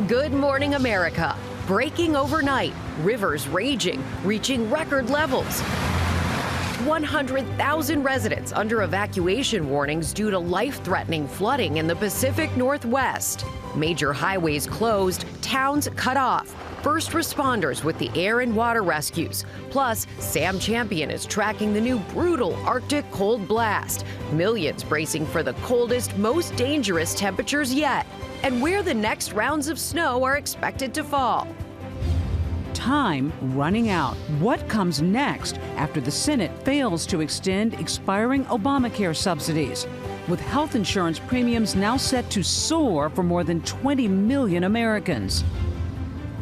Good morning, America. Breaking overnight, rivers raging, reaching record levels. 100,000 residents under evacuation warnings due to life-threatening flooding in the Pacific Northwest. Major highways closed, towns cut off. First responders with the air and water rescues. Plus, Sam Champion is tracking the new brutal Arctic cold blast. Millions bracing for the coldest, most dangerous temperatures yet, and where the next rounds of snow are expected to fall. Time running out. What comes next after the Senate fails to extend expiring Obamacare subsidies? With health insurance premiums now set to soar for more than 20 million Americans.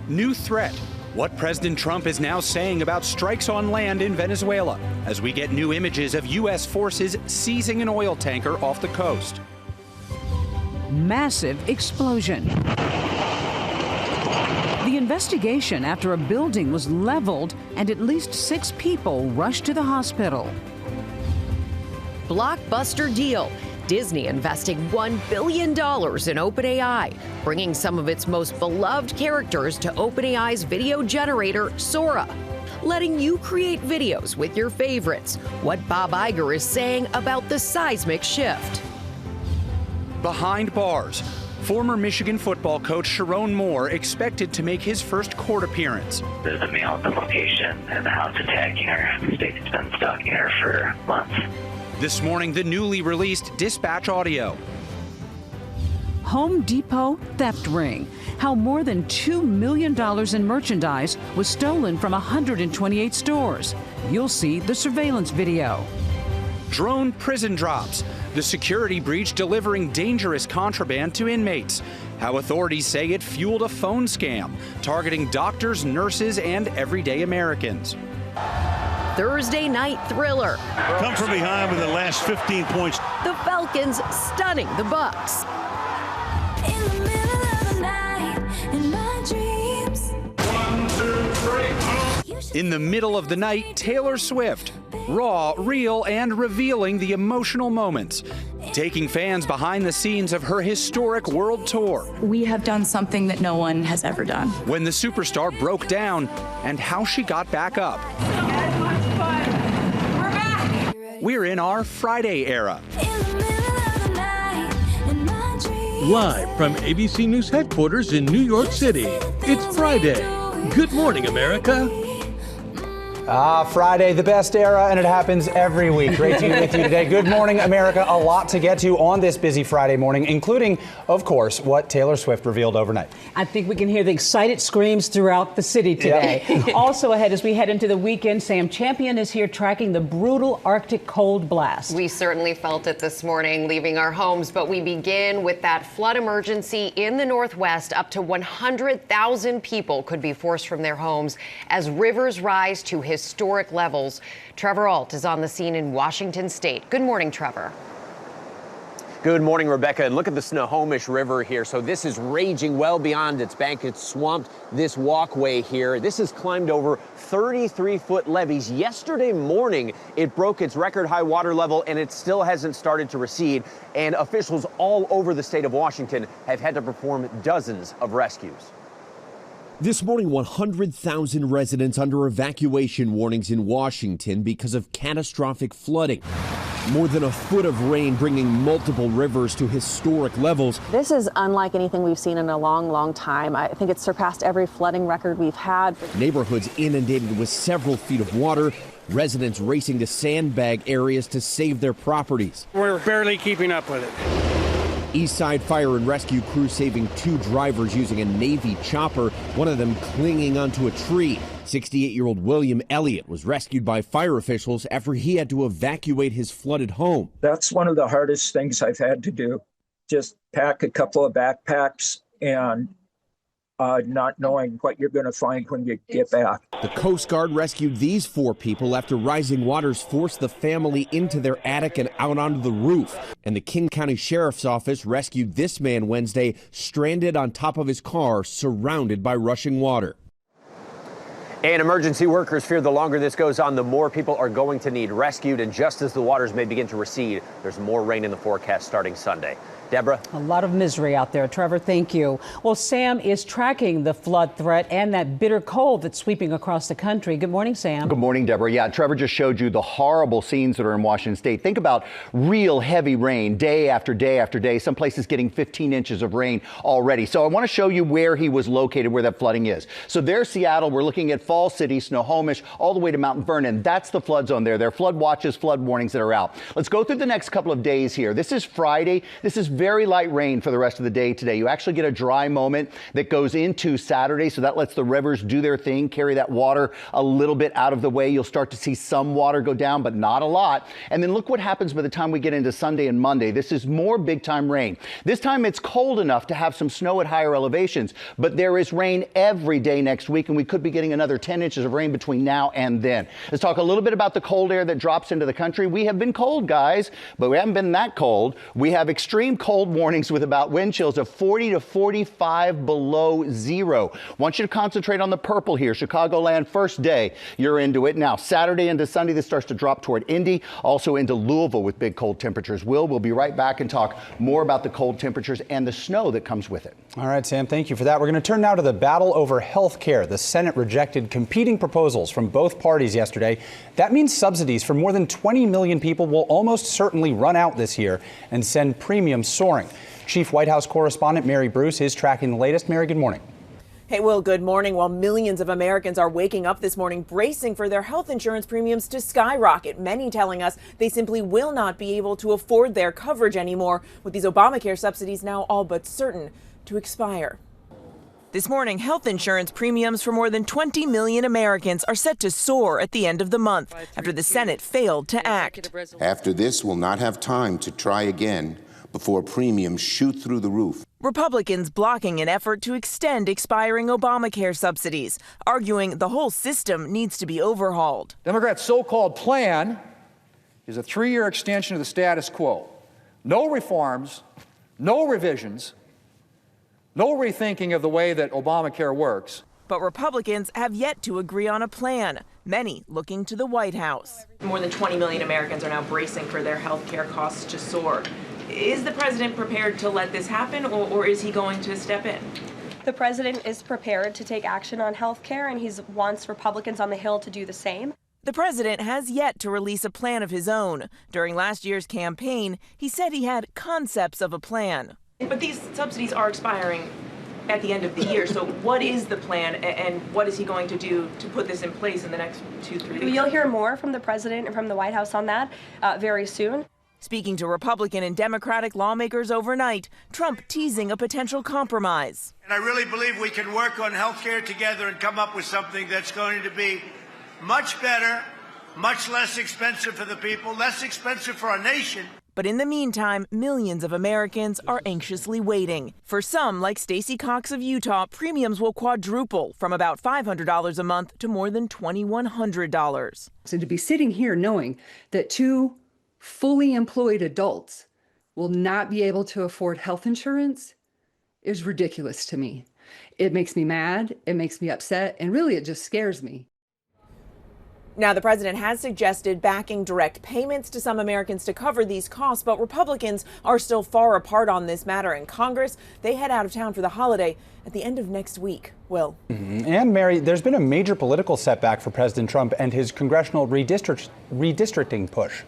New threat. What President Trump is now saying about strikes on land in Venezuela as we get new images of U.S. forces seizing an oil tanker off the coast. Massive explosion. The investigation after a building was leveled and at least 6 people rushed to the hospital. Blockbuster deal. Disney investing $1 billion in OpenAI, bringing some of its most beloved characters to OpenAI's video generator, Sora, letting you create videos with your favorites. What Bob Iger is saying about the seismic shift. Behind bars. Former Michigan football coach Sharon Moore expected to make his first court appearance. There's a mail at the location and the house attacking her. The state's been stalking her for months. This morning, the newly released dispatch audio. Home Depot theft ring. How more than $2 million in merchandise was stolen from 128 stores. You'll see the surveillance video. Drone prison drops. The security breach delivering dangerous contraband to inmates. How authorities say it fueled a phone scam, targeting doctors, nurses, and everyday Americans. Thursday night thriller. Come from behind with the last 15 points. The Falcons stunning the Bucks. In the middle of the night, in my dreams. 1, 2, 3. In the middle of the night, Taylor Swift. Raw, real, and revealing the emotional moments. Taking fans behind the scenes of her historic world tour. We have done something that no one has ever done. When the superstar broke down and how she got back up. We're in our Friday era. Live from ABC News headquarters in New York City, it's Friday. Good morning, America. Friday, the best era, and it happens every week. Great to be with you today. Good morning, America. A lot to get to on this busy Friday morning, including, of course, what Taylor Swift revealed overnight. I think we can hear the excited screams throughout the city today. Yep. Also ahead, as we head into the weekend, Sam Champion is here tracking the brutal Arctic cold blast. We certainly felt it this morning leaving our homes, but we begin with that flood emergency in the Northwest. Up to 100,000 people could be forced from their homes as rivers rise to historic levels. Trevor Ault is on the scene in Washington State. Good morning, Trevor. Good morning, Rebecca. And look at the Snohomish River here. So this is raging well beyond its bank. It's swamped this walkway here. This has climbed over 33-foot levees. Yesterday morning, it broke its record high water level, and it still hasn't started to recede. And officials all over the state of Washington have had to perform dozens of rescues. This morning, 100,000 residents under evacuation warnings in Washington because of catastrophic flooding. More than a foot of rain bringing multiple rivers to historic levels. This is unlike anything we've seen in a long, long time. I think it's surpassed every flooding record we've had. Neighborhoods inundated with several feet of water. Residents racing to sandbag areas to save their properties. We're barely keeping up with it. Eastside Fire and Rescue crew saving 2 drivers using a Navy chopper, one of them clinging onto a tree. 68-year-old William Elliott was rescued by fire officials after he had to evacuate his flooded home. That's one of the hardest things I've had to do. Just pack a couple of backpacks and not knowing what you're going to find when you get back. The Coast Guard rescued these 4 people after rising waters forced the family into their attic and out onto the roof. And the King County Sheriff's Office rescued this man Wednesday, stranded on top of his car, surrounded by rushing water. And emergency workers fear the longer this goes on, the more people are going to need rescued. And just as the waters may begin to recede, there's more rain in the forecast starting Sunday. Deborah? A lot of misery out there. Trevor, thank you. Well, Sam is tracking the flood threat and that bitter cold that's sweeping across the country. Good morning, Sam. Good morning, Deborah. Yeah, Trevor just showed you the horrible scenes that are in Washington State. Think about real heavy rain day after day after day. Some places getting 15 inches of rain already. So I want to show you where he was located, where that flooding is. So there's Seattle. We're looking at Falls City, Snohomish, all the way to Mount Vernon. That's the flood zone there. There are flood watches, flood warnings that are out. Let's go through the next couple of days here. This is Friday. This is very light rain for the rest of the day today. You actually get a dry moment that goes into Saturday, so that lets the rivers do their thing, carry that water a little bit out of the way. You'll start to see some water go down, but not a lot. And then look what happens by the time we get into Sunday and Monday. This is more big time rain. This time it's cold enough to have some snow at higher elevations, but there is rain every day next week, and we could be getting another 10 inches of rain between now and then. Let's talk a little bit about the cold air that drops into the country. We have been cold, guys, but we haven't been that cold. We have extreme cold warnings with about wind chills of 40 to 45 below zero. Want you to concentrate on the purple here. Chicagoland, first day, you're into it. Now, Saturday into Sunday, this starts to drop toward Indy, also into Louisville with big cold temperatures. We'll be right back and talk more about the cold temperatures and the snow that comes with it. All right, Sam, thank you for that. We're going to turn now to the battle over health care. The Senate rejected competing proposals from both parties yesterday. That means subsidies for more than 20 million people will almost certainly run out this year and send premiums soaring. Chief White House correspondent Mary Bruce is tracking the latest. Mary, good morning. Hey, Will, good morning. While millions of Americans are waking up this morning bracing for their health insurance premiums to skyrocket, many telling us they simply will not be able to afford their coverage anymore, with these Obamacare subsidies now all but certain to expire. This morning, health insurance premiums for more than 20 million Americans are set to soar at the end of the month after the Senate failed to act. After this, we'll not have time to try again before premiums shoot through the roof. Republicans blocking an effort to extend expiring Obamacare subsidies, arguing the whole system needs to be overhauled. Democrats' so-called plan is a 3-year extension of the status quo. No reforms, no revisions, no rethinking of the way that Obamacare works. But Republicans have yet to agree on a plan, many looking to the White House. More than 20 million Americans are now bracing for their health care costs to soar. Is the president prepared to let this happen, or is he going to step in? The president is prepared to take action on health care, and he wants Republicans on the Hill to do the same. The president has yet to release a plan of his own. During last year's campaign, he said he had concepts of a plan. But these subsidies are expiring at the end of the year, so what is the plan, and what is he going to do to put this in place in the next 2-3 weeks? You'll hear more from the president and from the White House on that very soon. Speaking to Republican and Democratic lawmakers overnight, Trump teasing a potential compromise. And I really believe we can work on health care together and come up with something that's going to be much better, much less expensive for the people, less expensive for our nation. But in the meantime, millions of Americans are anxiously waiting. For some, like Stacey Cox of Utah, premiums will quadruple from about $500 a month to more than $2,100. So to be sitting here knowing that two fully employed adults will not be able to afford health insurance is ridiculous to me. It makes me mad, it makes me upset, and really it just scares me. Now, the president has suggested backing direct payments to some Americans to cover these costs, but Republicans are still far apart on this matter. In Congress, they head out of town for the holiday at the end of next week. Will. And Mary, there's been a major political setback for President Trump and his congressional redistricting push.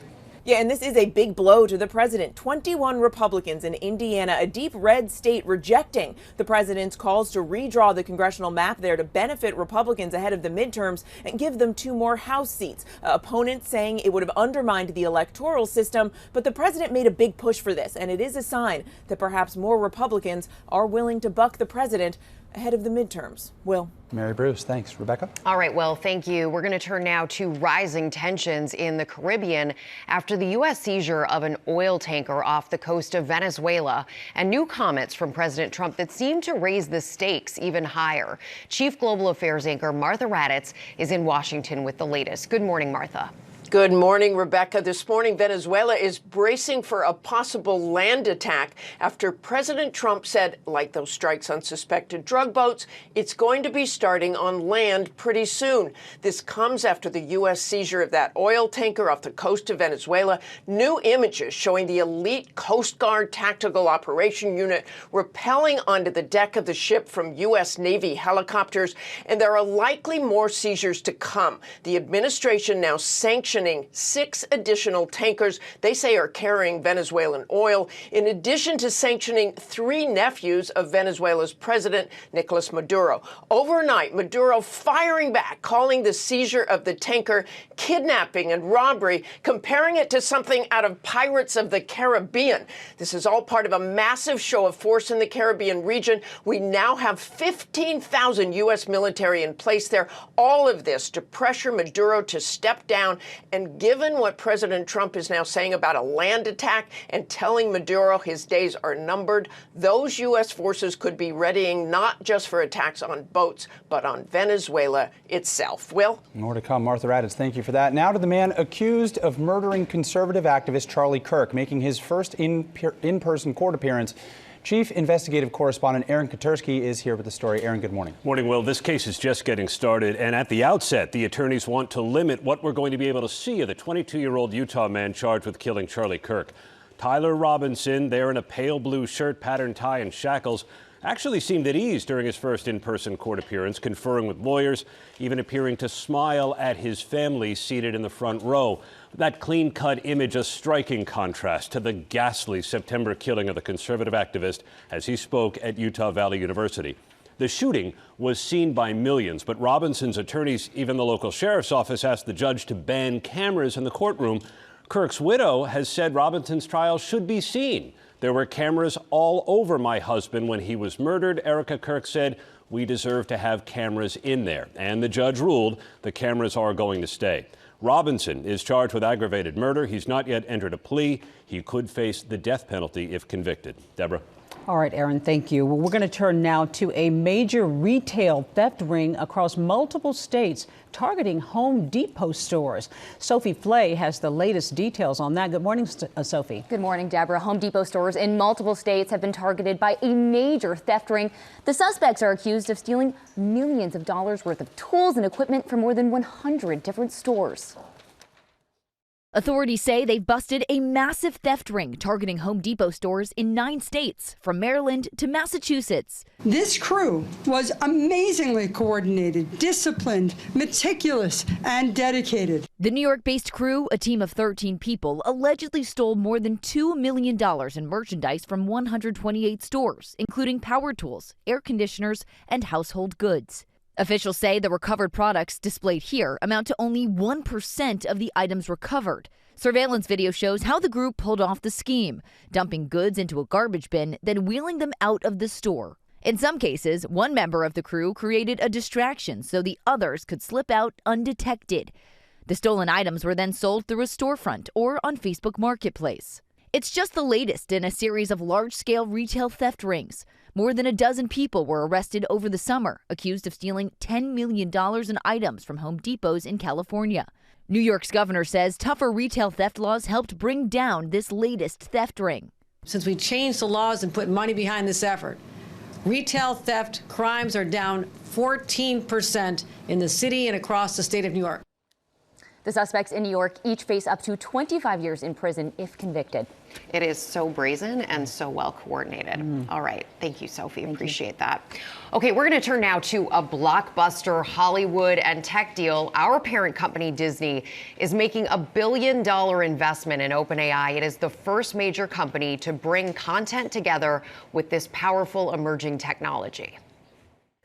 Yeah, and this is a big blow to the president. 21 Republicans in Indiana, a deep red state, rejecting the president's calls to redraw the congressional map there to benefit Republicans ahead of the midterms and give them 2 more House seats. Opponents saying it would have undermined the electoral system, but the president made a big push for this, and it is a sign that perhaps more Republicans are willing to buck the president ahead of the midterms. Will. Mary Bruce, thanks. Rebecca? All right, well, thank you. We're going to turn now to rising tensions in the Caribbean after the U.S. seizure of an oil tanker off the coast of Venezuela and new comments from President Trump that seem to raise the stakes even higher. Chief Global Affairs anchor Martha Raddatz is in Washington with the latest. Good morning, Martha. Good morning, Rebecca. This morning, Venezuela is bracing for a possible land attack after President Trump said, like those strikes on suspected drug boats, it's going to be starting on land pretty soon. This comes after the U.S. seizure of that oil tanker off the coast of Venezuela. New images showing the elite Coast Guard Tactical Operation Unit rappelling onto the deck of the ship from U.S. Navy helicopters, and there are likely more seizures to come. The administration now sanctioning 6 additional tankers they say are carrying Venezuelan oil, in addition to sanctioning 3 nephews of Venezuela's president, Nicolas Maduro. Overnight, Maduro firing back, calling the seizure of the tanker kidnapping and robbery, comparing it to something out of Pirates of the Caribbean. This is all part of a massive show of force in the Caribbean region. We now have 15,000 U.S. military in place there. All of this to pressure Maduro to step down. And given what President Trump is now saying about a land attack and telling Maduro his days are numbered, those U.S. forces could be readying not just for attacks on boats, but on Venezuela itself. Will? More to come. Martha Raddatz, thank you for that. Now to the man accused of murdering conservative activist Charlie Kirk, making his first in-person court appearance. Chief Investigative Correspondent Aaron Katersky is here with the story. Aaron, good morning. Morning, Will. This case is just getting started, and at the outset, the attorneys want to limit what we're going to be able to see of the 22-year-old Utah man charged with killing Charlie Kirk. Tyler Robinson, there in a pale blue shirt, patterned tie, and shackles, actually seemed at ease during his first in-person court appearance, conferring with lawyers, even appearing to smile at his family seated in the front row. That clean-cut image a striking contrast to the ghastly September killing of the conservative activist as he spoke at Utah Valley University. The shooting was seen by millions, but Robinson's attorneys, even the local sheriff's office, asked the judge to ban cameras in the courtroom. Kirk's widow has said Robinson's trial should be seen. There were cameras all over my husband when he was murdered, Erica Kirk said. We deserve to have cameras in there. And the judge ruled the cameras are going to stay. Robinson is charged with aggravated murder. He's not yet entered a plea. He could face the death penalty if convicted. Deborah. All right, Aaron, thank you. Well, we're going to turn now to a major retail theft ring across multiple states targeting Home Depot stores. Sophie Flay has the latest details on that. Good morning, Sophie. Good morning, Deborah. Home Depot stores in multiple states have been targeted by a major theft ring. The suspects are accused of stealing millions of dollars worth of tools and equipment from more than 100 different stores. Authorities say they've busted a massive theft ring targeting Home Depot stores in 9 states, from Maryland to Massachusetts. This crew was amazingly coordinated, disciplined, meticulous, and dedicated. The New York-based crew, a team of 13 people, allegedly stole more than $2 million in merchandise from 128 stores, including power tools, air conditioners, and household goods. Officials say the recovered products displayed here amount to only 1% of the items recovered. Surveillance video shows how the group pulled off the scheme, dumping goods into a garbage bin, then wheeling them out of the store. In some cases, one member of the crew created a distraction so the others could slip out undetected. The stolen items were then sold through a storefront or on Facebook Marketplace. It's just the latest in a series of large-scale retail theft rings. More than a dozen people were arrested over the summer, accused of stealing $10 million in items from Home Depots in California. New York's governor says tougher retail theft laws helped bring down this latest theft ring. Since we changed the laws and put money behind this effort, retail theft crimes are down 14% in the city and across the state of New York. The suspects in New York each face up to 25 years in prison if convicted. It is so brazen and so well coordinated. All right. Thank you, Sophie. Appreciate that. Okay, we're going to turn now to a blockbuster Hollywood and tech deal. Our parent company, Disney, is making $1 billion investment in OpenAI. It is the first major company to bring content together with this powerful emerging technology.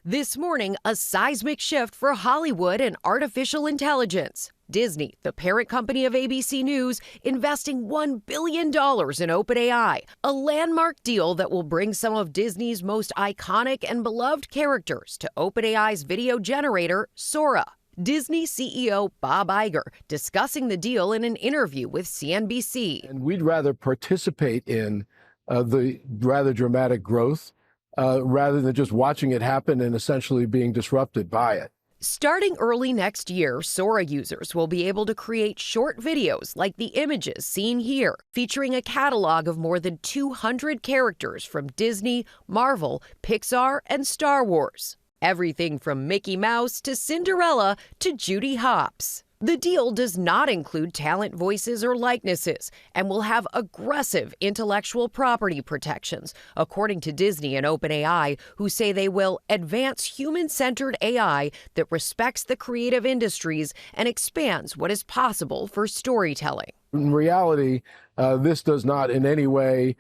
This morning, a seismic shift for Hollywood and artificial intelligence. Disney, the parent company of ABC News, investing $1 billion in OpenAI, a landmark deal that will bring some of Disney's most iconic and beloved characters to OpenAI's video generator, Sora. Disney CEO Bob Iger discussing the deal in an interview with CNBC. And we'd rather participate in the rather dramatic growth rather than just watching it happen and essentially being disrupted by it. Starting early next year, Sora users will be able to create short videos like the images seen here, featuring a catalog of more than 200 characters from Disney, Marvel, Pixar, and Star Wars. Everything from Mickey Mouse to Cinderella to Judy Hopps. The deal does not include talent voices or likenesses and will have aggressive intellectual property protections, according to Disney and OpenAI, who say they will advance human-centered AI that respects the creative industries and expands what is possible for storytelling. In reality, this does not in any way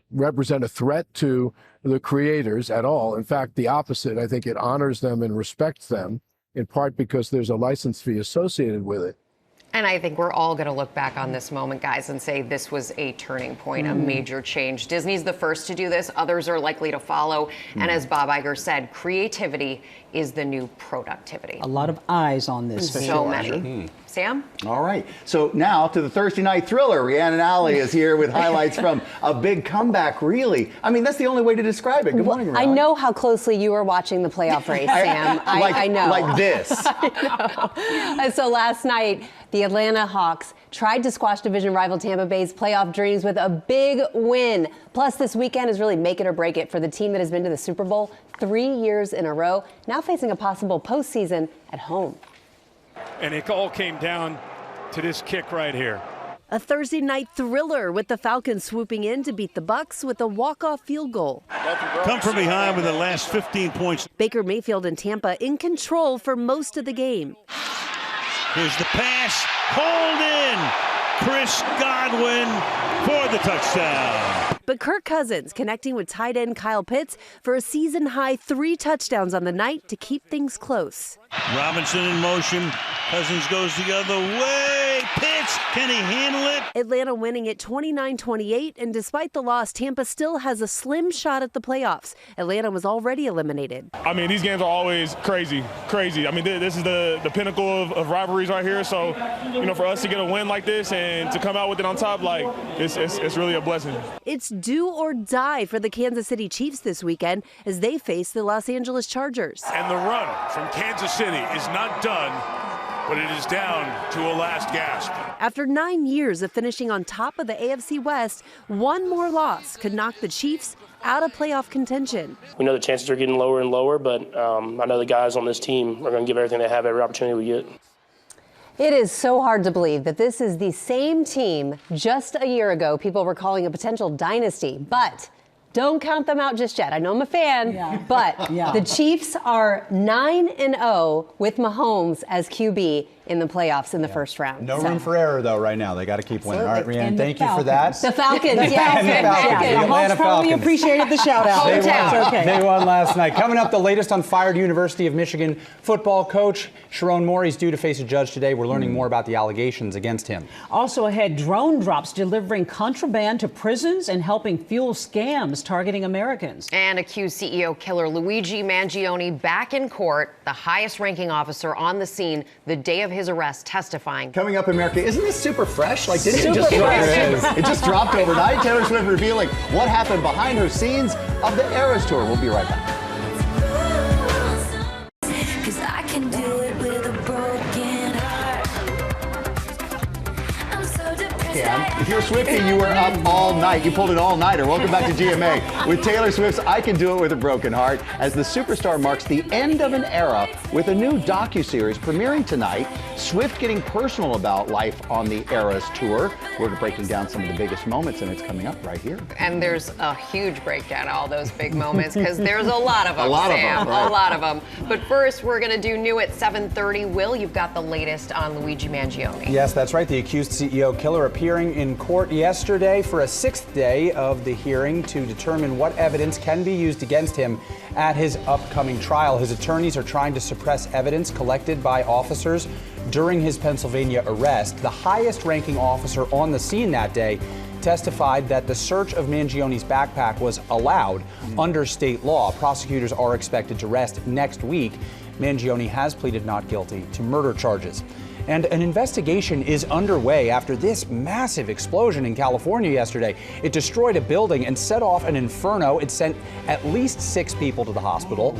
represent a threat to the creators at all. In fact, the opposite. I think it honors them and respects them, in part because there's a license fee associated with it. And I think we're all going to look back on this moment, guys, and say this was a turning point, a major change. Disney's the first to do this. Others are likely to follow. And as Bob Iger said, creativity is the new productivity. A lot of eyes on this, for so sure. many. Sam? All right. So now to the Thursday night thriller. Rhiannon Alley is here with highlights from a big comeback, really. I mean, that's the only way to describe it. Good morning, Rhiannon. I know how closely you are watching the playoff race, Sam. I know. Like this. I know. So last night, the Atlanta Hawks tried to squash division rival Tampa Bay's playoff dreams with a big win. Plus, this weekend is really make it or break it for the team that has been to the Super Bowl 3 years in a row, now facing a possible postseason at home. And it all came down to this kick right here. A Thursday night thriller with the Falcons swooping in to beat the Bucs with a walk-off field goal. Come from behind with the last 15 points. Baker Mayfield and Tampa in control for most of the game. Here's the pass, hold in. Chris Godwin for the touchdown. But Kirk Cousins connecting with tight end Kyle Pitts for a season-high 3 touchdowns on the night to keep things close. Robinson in motion. Cousins goes the other way. Pitts, can he handle it? Atlanta winning it 29-28, and despite the loss, Tampa still has a slim shot at the playoffs. Atlanta was already eliminated. I mean, these games are always crazy. I mean, this is the pinnacle of rivalries right here. So, you know, for us to get a win like this and to come out with it on top, like, it's really a blessing. It's do or die for the Kansas City Chiefs this weekend as they face the Los Angeles Chargers. And the run from Kansas City is not done, but it is down to a last gasp. After 9 years of finishing on top of the AFC West, one more loss could knock the Chiefs out of playoff contention. We know the chances are getting lower and lower, but I know the guys on this team are going to give everything they have every opportunity we get. It is so hard to believe that this is the same team just a year ago people were calling a potential dynasty, but don't count them out just yet. I know I'm a fan, but the Chiefs are 9-0 with Mahomes as QB in the playoffs in the first round. No room for error, though, right now. They got to keep winning. All right, Rhiannon, thank you for that. The Falcons, yes. The Atlanta probably Falcons. appreciated the shout-out. They won last night. Coming up, the latest on fired University of Michigan football coach Sharon Moore. He's due to face a judge today. We're learning more about the allegations against him. Also ahead, drone drops delivering contraband to prisons and helping fuel scams targeting Americans. And accused CEO killer Luigi Mangione back in court, the highest-ranking officer on the scene the day of his arrest, testifying. Coming up, America, isn't this super fresh? Like, didn't it just drop? It just dropped overnight. Taylor Swift revealing what happened behind her scenes of the Eras tour. We'll be right back. If you're Swiftie, you were up all night. You pulled an all-nighter. Welcome back to GMA with Taylor Swift's I Can Do It With a Broken Heart as the superstar marks the end of an era with a new docuseries premiering tonight. Swift getting personal about life on the Eras tour. We're breaking down some of the biggest moments, and it's coming up right here. And there's a huge breakdown of all those big moments because there's a lot of them, Sam. Right? A lot of them. But first, we're going to do new at 7:30. Will, you've got the latest on Luigi Mangione. Yes, that's right. The accused CEO killer appearing in court yesterday for a 6th day of the hearing to determine what evidence can be used against him at his upcoming trial. His attorneys are trying to suppress evidence collected by officers during his Pennsylvania arrest. The highest-ranking officer on the scene that day testified that the search of Mangione's backpack was allowed under state law. Prosecutors are expected to arrest next week. Mangione has pleaded not guilty to murder charges. And an investigation is underway after this massive explosion in California yesterday. It destroyed a building and set off an inferno. It sent at least 6 people to the hospital.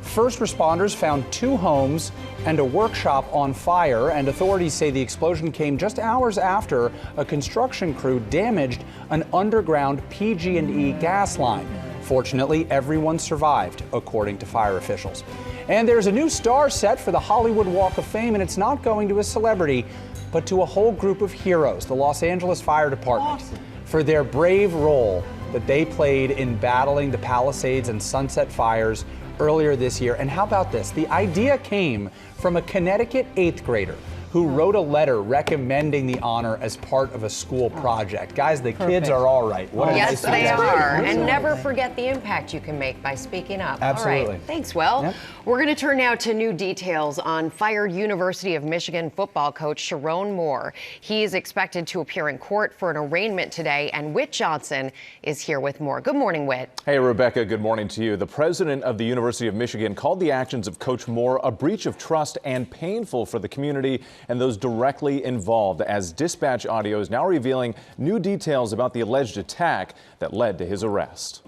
First responders found 2 homes and a workshop on fire, and authorities say the explosion came just hours after a construction crew damaged an underground PG&E gas line. Fortunately, everyone survived, according to fire officials. And there's a new star set for the Hollywood Walk of Fame, and it's not going to a celebrity, but to a whole group of heroes, the Los Angeles Fire Department, for their brave role that they played in battling the Palisades and Sunset fires earlier this year. And how about this? The idea came from a Connecticut 8th grader who wrote a letter recommending the honor as part of a school project. Guys, the kids are all right. Yes, they are. And never forget the impact you can make by speaking up. Absolutely. All right. Thanks, Will. Yep. We're going to turn now to new details on fired University of Michigan football coach Sharon Moore. He is expected to appear in court for an arraignment today, and Whit Johnson is here with more. Good morning, Whit. Hey, Rebecca. Good morning to you. The president of the University of Michigan called the actions of Coach Moore a breach of trust and painful for the community and those directly involved, as dispatch audio is now revealing new details about the alleged attack that led to his arrest.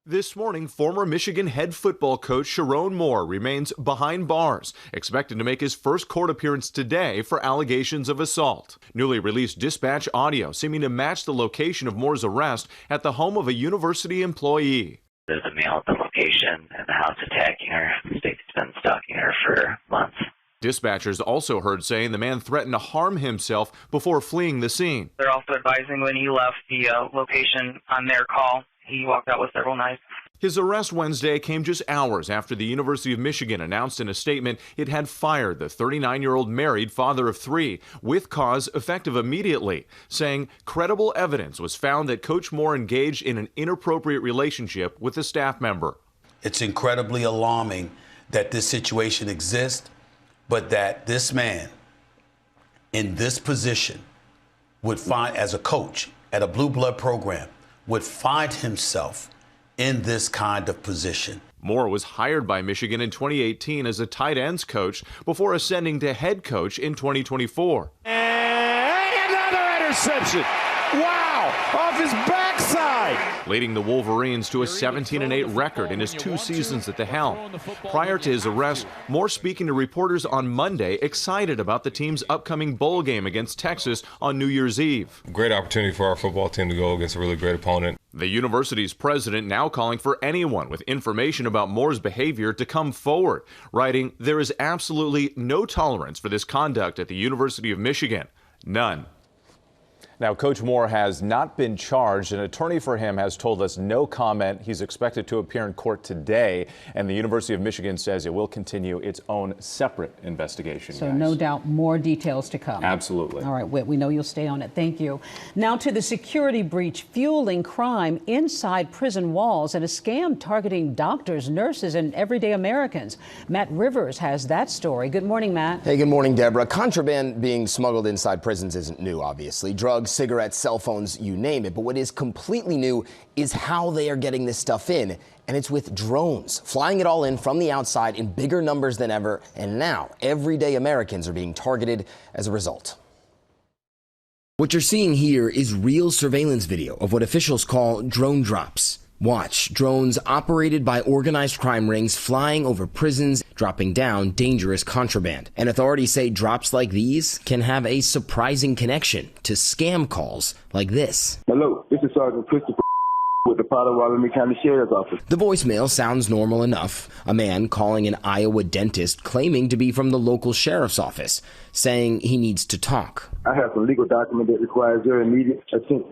This morning, former Michigan head football coach Sharon Moore remains behind bars, expected to make his first court appearance today for allegations of assault. Newly released dispatch audio seeming to match the location of Moore's arrest at the home of a university employee. There's a male at the location and the house attacking her. The state's been stalking her for months. Dispatchers also heard saying the man threatened to harm himself before fleeing the scene. They're also advising when he left the location on their call, he walked out with several knives. His arrest Wednesday came just hours after the University of Michigan announced in a statement it had fired the 39-year-old married father of 3 with cause effective immediately, saying credible evidence was found that Coach Moore engaged in an inappropriate relationship with a staff member. It's incredibly alarming that this situation exists, but that this man in this position would find, as a coach at a blue blood program, would find himself in this kind of position. Moore was hired by Michigan in 2018 as a tight ends coach before ascending to head coach in 2024. And another interception. Wow, off his backside. Leading the Wolverines to a 17-8 record in his 2 seasons at the helm. Prior to his arrest, Moore speaking to reporters on Monday, excited about the team's upcoming bowl game against Texas on New Year's Eve. Great opportunity for our football team to go against a really great opponent. The university's president now calling for anyone with information about Moore's behavior to come forward, writing, "There is absolutely no tolerance for this conduct at the University of Michigan. None." Now, Coach Moore has not been charged. An attorney for him has told us no comment. He's expected to appear in court today, and the University of Michigan says it will continue its own separate investigation. So no doubt more details to come. Absolutely. All right, Whit, we know you'll stay on it. Thank you. Now to the security breach fueling crime inside prison walls and a scam targeting doctors, nurses, and everyday Americans. Matt Rivers has that story. Good morning, Matt. Hey, good morning, Deborah. Contraband being smuggled inside prisons isn't new, obviously. Drugs, cigarettes, cell phones, you name it. But what is completely new is how they are getting this stuff in. And it's with drones, flying it all in from the outside in bigger numbers than ever. And now everyday Americans are being targeted as a result. What you're seeing here is real surveillance video of what officials call drone drops. Watch drones operated by organized crime rings flying over prisons, dropping down dangerous contraband. And authorities say drops like these can have a surprising connection to scam calls like this. Hello, this is Sergeant Christopher with the Potawatomi County Sheriff's Office. The voicemail sounds normal enough. A man calling an Iowa dentist claiming to be from the local sheriff's office, saying he needs to talk. I have some legal document that requires your immediate attention.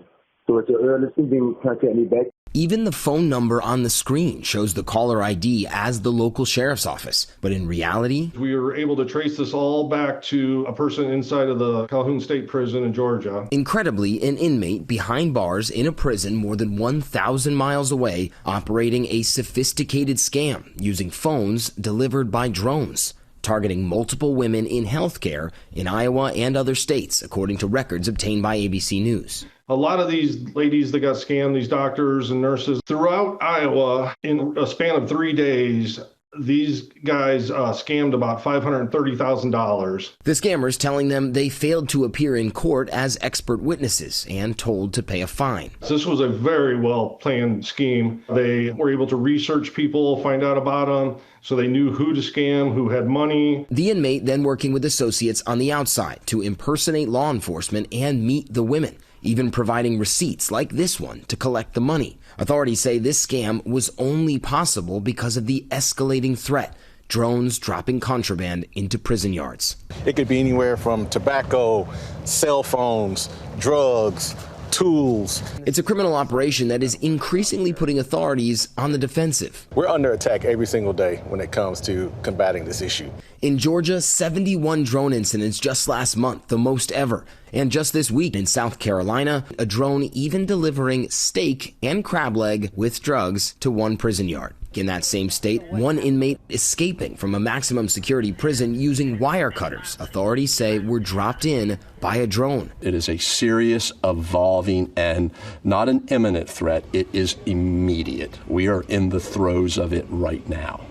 So at your earliest convenience, contact me back. Even the phone number on the screen shows the caller ID as the local sheriff's office. But in reality, we were able to trace this all back to a person inside of the Calhoun State Prison in Georgia. Incredibly, an inmate behind bars in a prison more than 1,000 miles away, operating a sophisticated scam using phones delivered by drones, targeting multiple women in healthcare in Iowa and other states, according to records obtained by ABC News. A lot of these ladies that got scammed, these doctors and nurses throughout Iowa, in a span of 3 days, These guys scammed about $530,000. The scammers telling them they failed to appear in court as expert witnesses and told to pay a fine. This was a very well-planned scheme. They were able to research people, find out about them, so they knew who to scam, who had money. The inmate then working with associates on the outside to impersonate law enforcement and meet the women, even providing receipts like this one to collect the money. Authorities say this scam was only possible because of the escalating threat, drones dropping contraband into prison yards. It could be anywhere from tobacco, cell phones, drugs, tools. It's a criminal operation that is increasingly putting authorities on the defensive. We're under attack every single day when it comes to combating this issue. In Georgia, 71 drone incidents just last month, the most ever. And just this week in South Carolina, a drone even delivering steak and crab leg with drugs to one prison yard. In that same state, one inmate escaping from a maximum security prison using wire cutters authorities say were dropped in by a drone. It is a serious, evolving, and not an imminent threat. It is immediate. We are in the throes of it right now.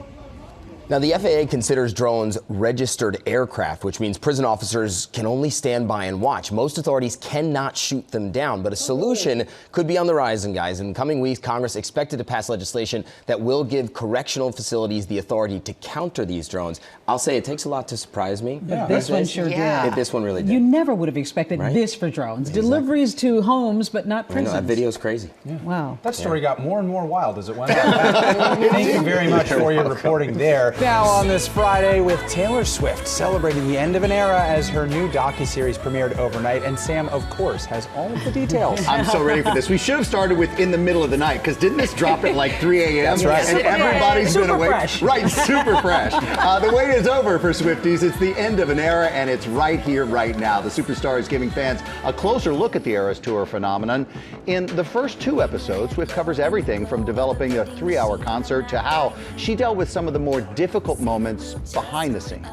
Now, the FAA considers drones registered aircraft, which means prison officers can only stand by and watch. Most authorities cannot shoot them down, but a solution could be on the horizon, guys. In coming weeks, Congress expected to pass legislation that will give correctional facilities the authority to counter these drones. I'll say it takes a lot to surprise me. Yeah. This one sure did. This one really did. You never would have expected this for drones. Exactly. Deliveries to homes, but not prisons. I know, that video's crazy. Yeah. Wow. That story got more and more wild as it went on. Thank you very much for your reporting there. Now on this Friday with Taylor Swift celebrating the end of an era as her new docuseries premiered overnight. And Sam, of course, has all of the details. I'm so ready for this. We should have started with in the middle of the night, because didn't this drop at like 3 a.m.? That's right. And everybody's been awake. Fresh. Right, super fresh. The wait is over for Swifties. It's the end of an era, and it's right here, right now. The superstar is giving fans a closer look at the Eras Tour phenomenon. In the first 2 episodes, Swift covers everything from developing a 3-hour concert to how she dealt with some of the more difficult moments behind the scenes.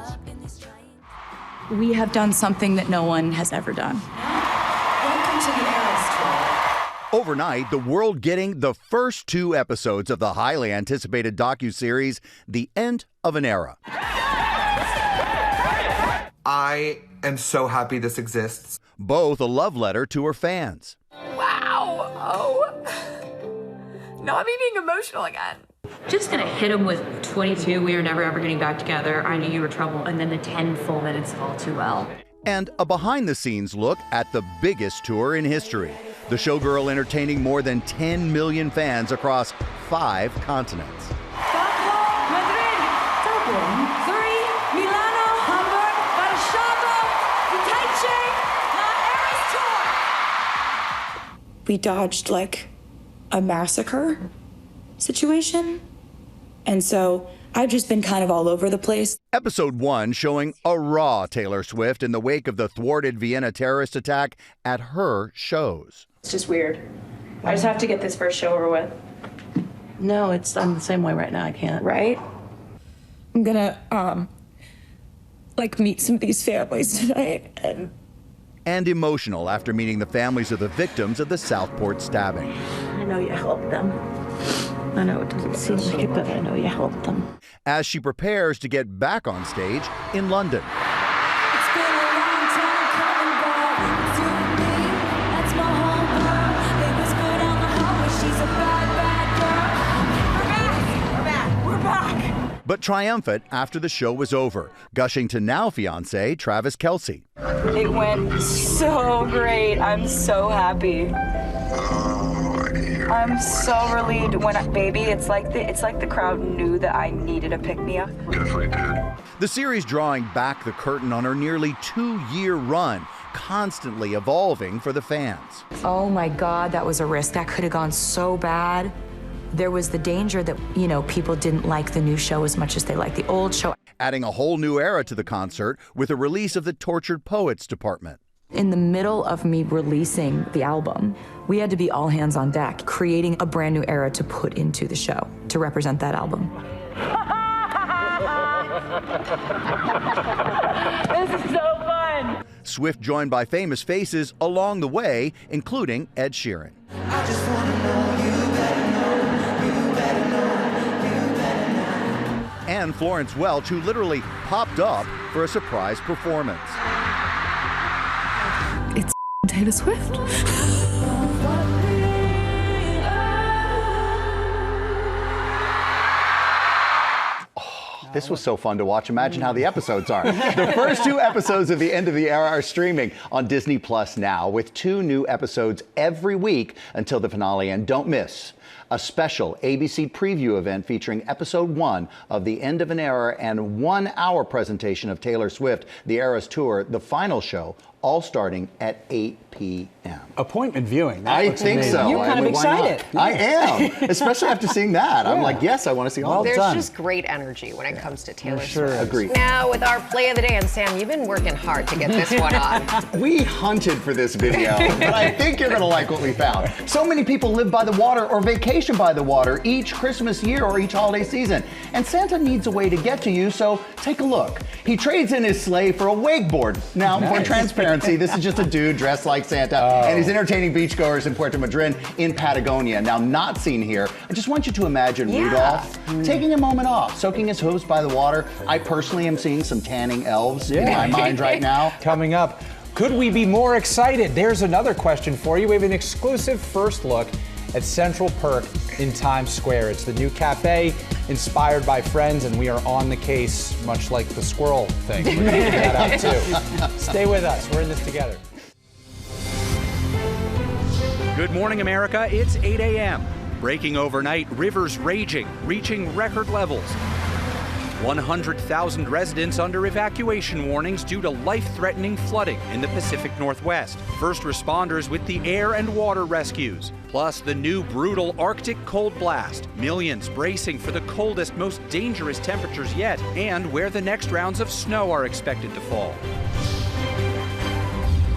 We have done something that no one has ever done. Welcome to the Eras Tour. Overnight, the world getting the first 2 episodes of the highly anticipated docuseries, The End of an Era. I am so happy this exists. Both a love letter to her fans. Wow. Oh. Now I'm being emotional again. Just gonna hit him with 22, we were never ever getting back together, I knew you were trouble, and then the 10 full minutes of All Too Well. And a behind-the-scenes look at the biggest tour in history. The showgirl entertaining more than 10 million fans across 5 continents. Madrid, Dublin, Zurich, Milano, Hamburg, Warszawa, Katowice, Eras Tour. We dodged like a massacre situation. And so I've just been kind of all over the place. Episode 1 showing a raw Taylor Swift in the wake of the thwarted Vienna terrorist attack at her shows. It's just weird. I just have to get this first show over with. No, I'm the same way right now, I can't. Right? I'm gonna, meet some of these families tonight And emotional after meeting the families of the victims of the Southport stabbing. I know you helped them. I know it doesn't seem like it, but I know you helped them. As she prepares to get back on stage in London. It's been a long time coming back to me. That's my homegirl. They whispered down the hallway, she's a bad girl. We're back. But triumphant after the show was over, gushing to now fiancé Travis Kelce. It went so great. I'm so happy. I'm so relieved baby, it's like the crowd knew that I needed a pick-me-up. Definitely did. The series drawing back the curtain on her nearly 2-year run, constantly evolving for the fans. Oh my God, that was a risk. That could have gone so bad. There was the danger that, people didn't like the new show as much as they liked the old show. Adding a whole new era to the concert with the release of the Tortured Poets Department. In the middle of me releasing the album, we had to be all hands on deck, creating a brand new era to put into the show to represent that album. This is so fun. Swift joined by famous faces along the way, including Ed Sheeran. I just want to know you better know, you better know, you better know. And and Florence Welch, who literally popped up for a surprise performance. It's Taylor Swift. This was so fun to watch. Imagine how the episodes are. The first 2 episodes of The End of the Era are streaming on Disney Plus now, with 2 new episodes every week until the finale. And don't miss a special ABC preview event featuring episode 1 of The End of an Era and 1-hour presentation of Taylor Swift, The Eras Tour, the final show, all starting at 8 p.m. Appointment viewing. I think so. You're kind of excited. I am, especially after seeing that. I'm like, yes, I want to see all There's of it. just great energy when it comes to Taylor Swift. Agreed. Now, with our play of the day, and Sam, you've been working hard to get this one on. We hunted for this video, but I think you're going to like what we found. So many people live by the water or vacation by the water each Christmas year or each holiday season. And Santa needs a way to get to you, so take a look. He trades in his sleigh for a wakeboard. Now, for transparency, this is just a dude dressed like Santa, and he's entertaining beachgoers in Puerto Madryn in Patagonia. Now, not seen here, I just want you to imagine Rudolph taking a moment off, soaking his hooves by the water. I personally am seeing some tanning elves in my mind right now. Coming up, could we be more excited? There's another question for you. We have an exclusive first look at Central Perk in Times Square. It's the new cafe inspired by Friends, and we are on the case, much like the squirrel thing. We're going to figure that out too. Stay with us. We're in this together. Good morning, America. It's 8 a.m. Breaking overnight, rivers raging, reaching record levels. 100,000 residents under evacuation warnings due to life-threatening flooding in the Pacific Northwest. First responders with the air and water rescues. Plus, the new brutal Arctic cold blast. Millions bracing for the coldest, most dangerous temperatures yet, and where the next rounds of snow are expected to fall.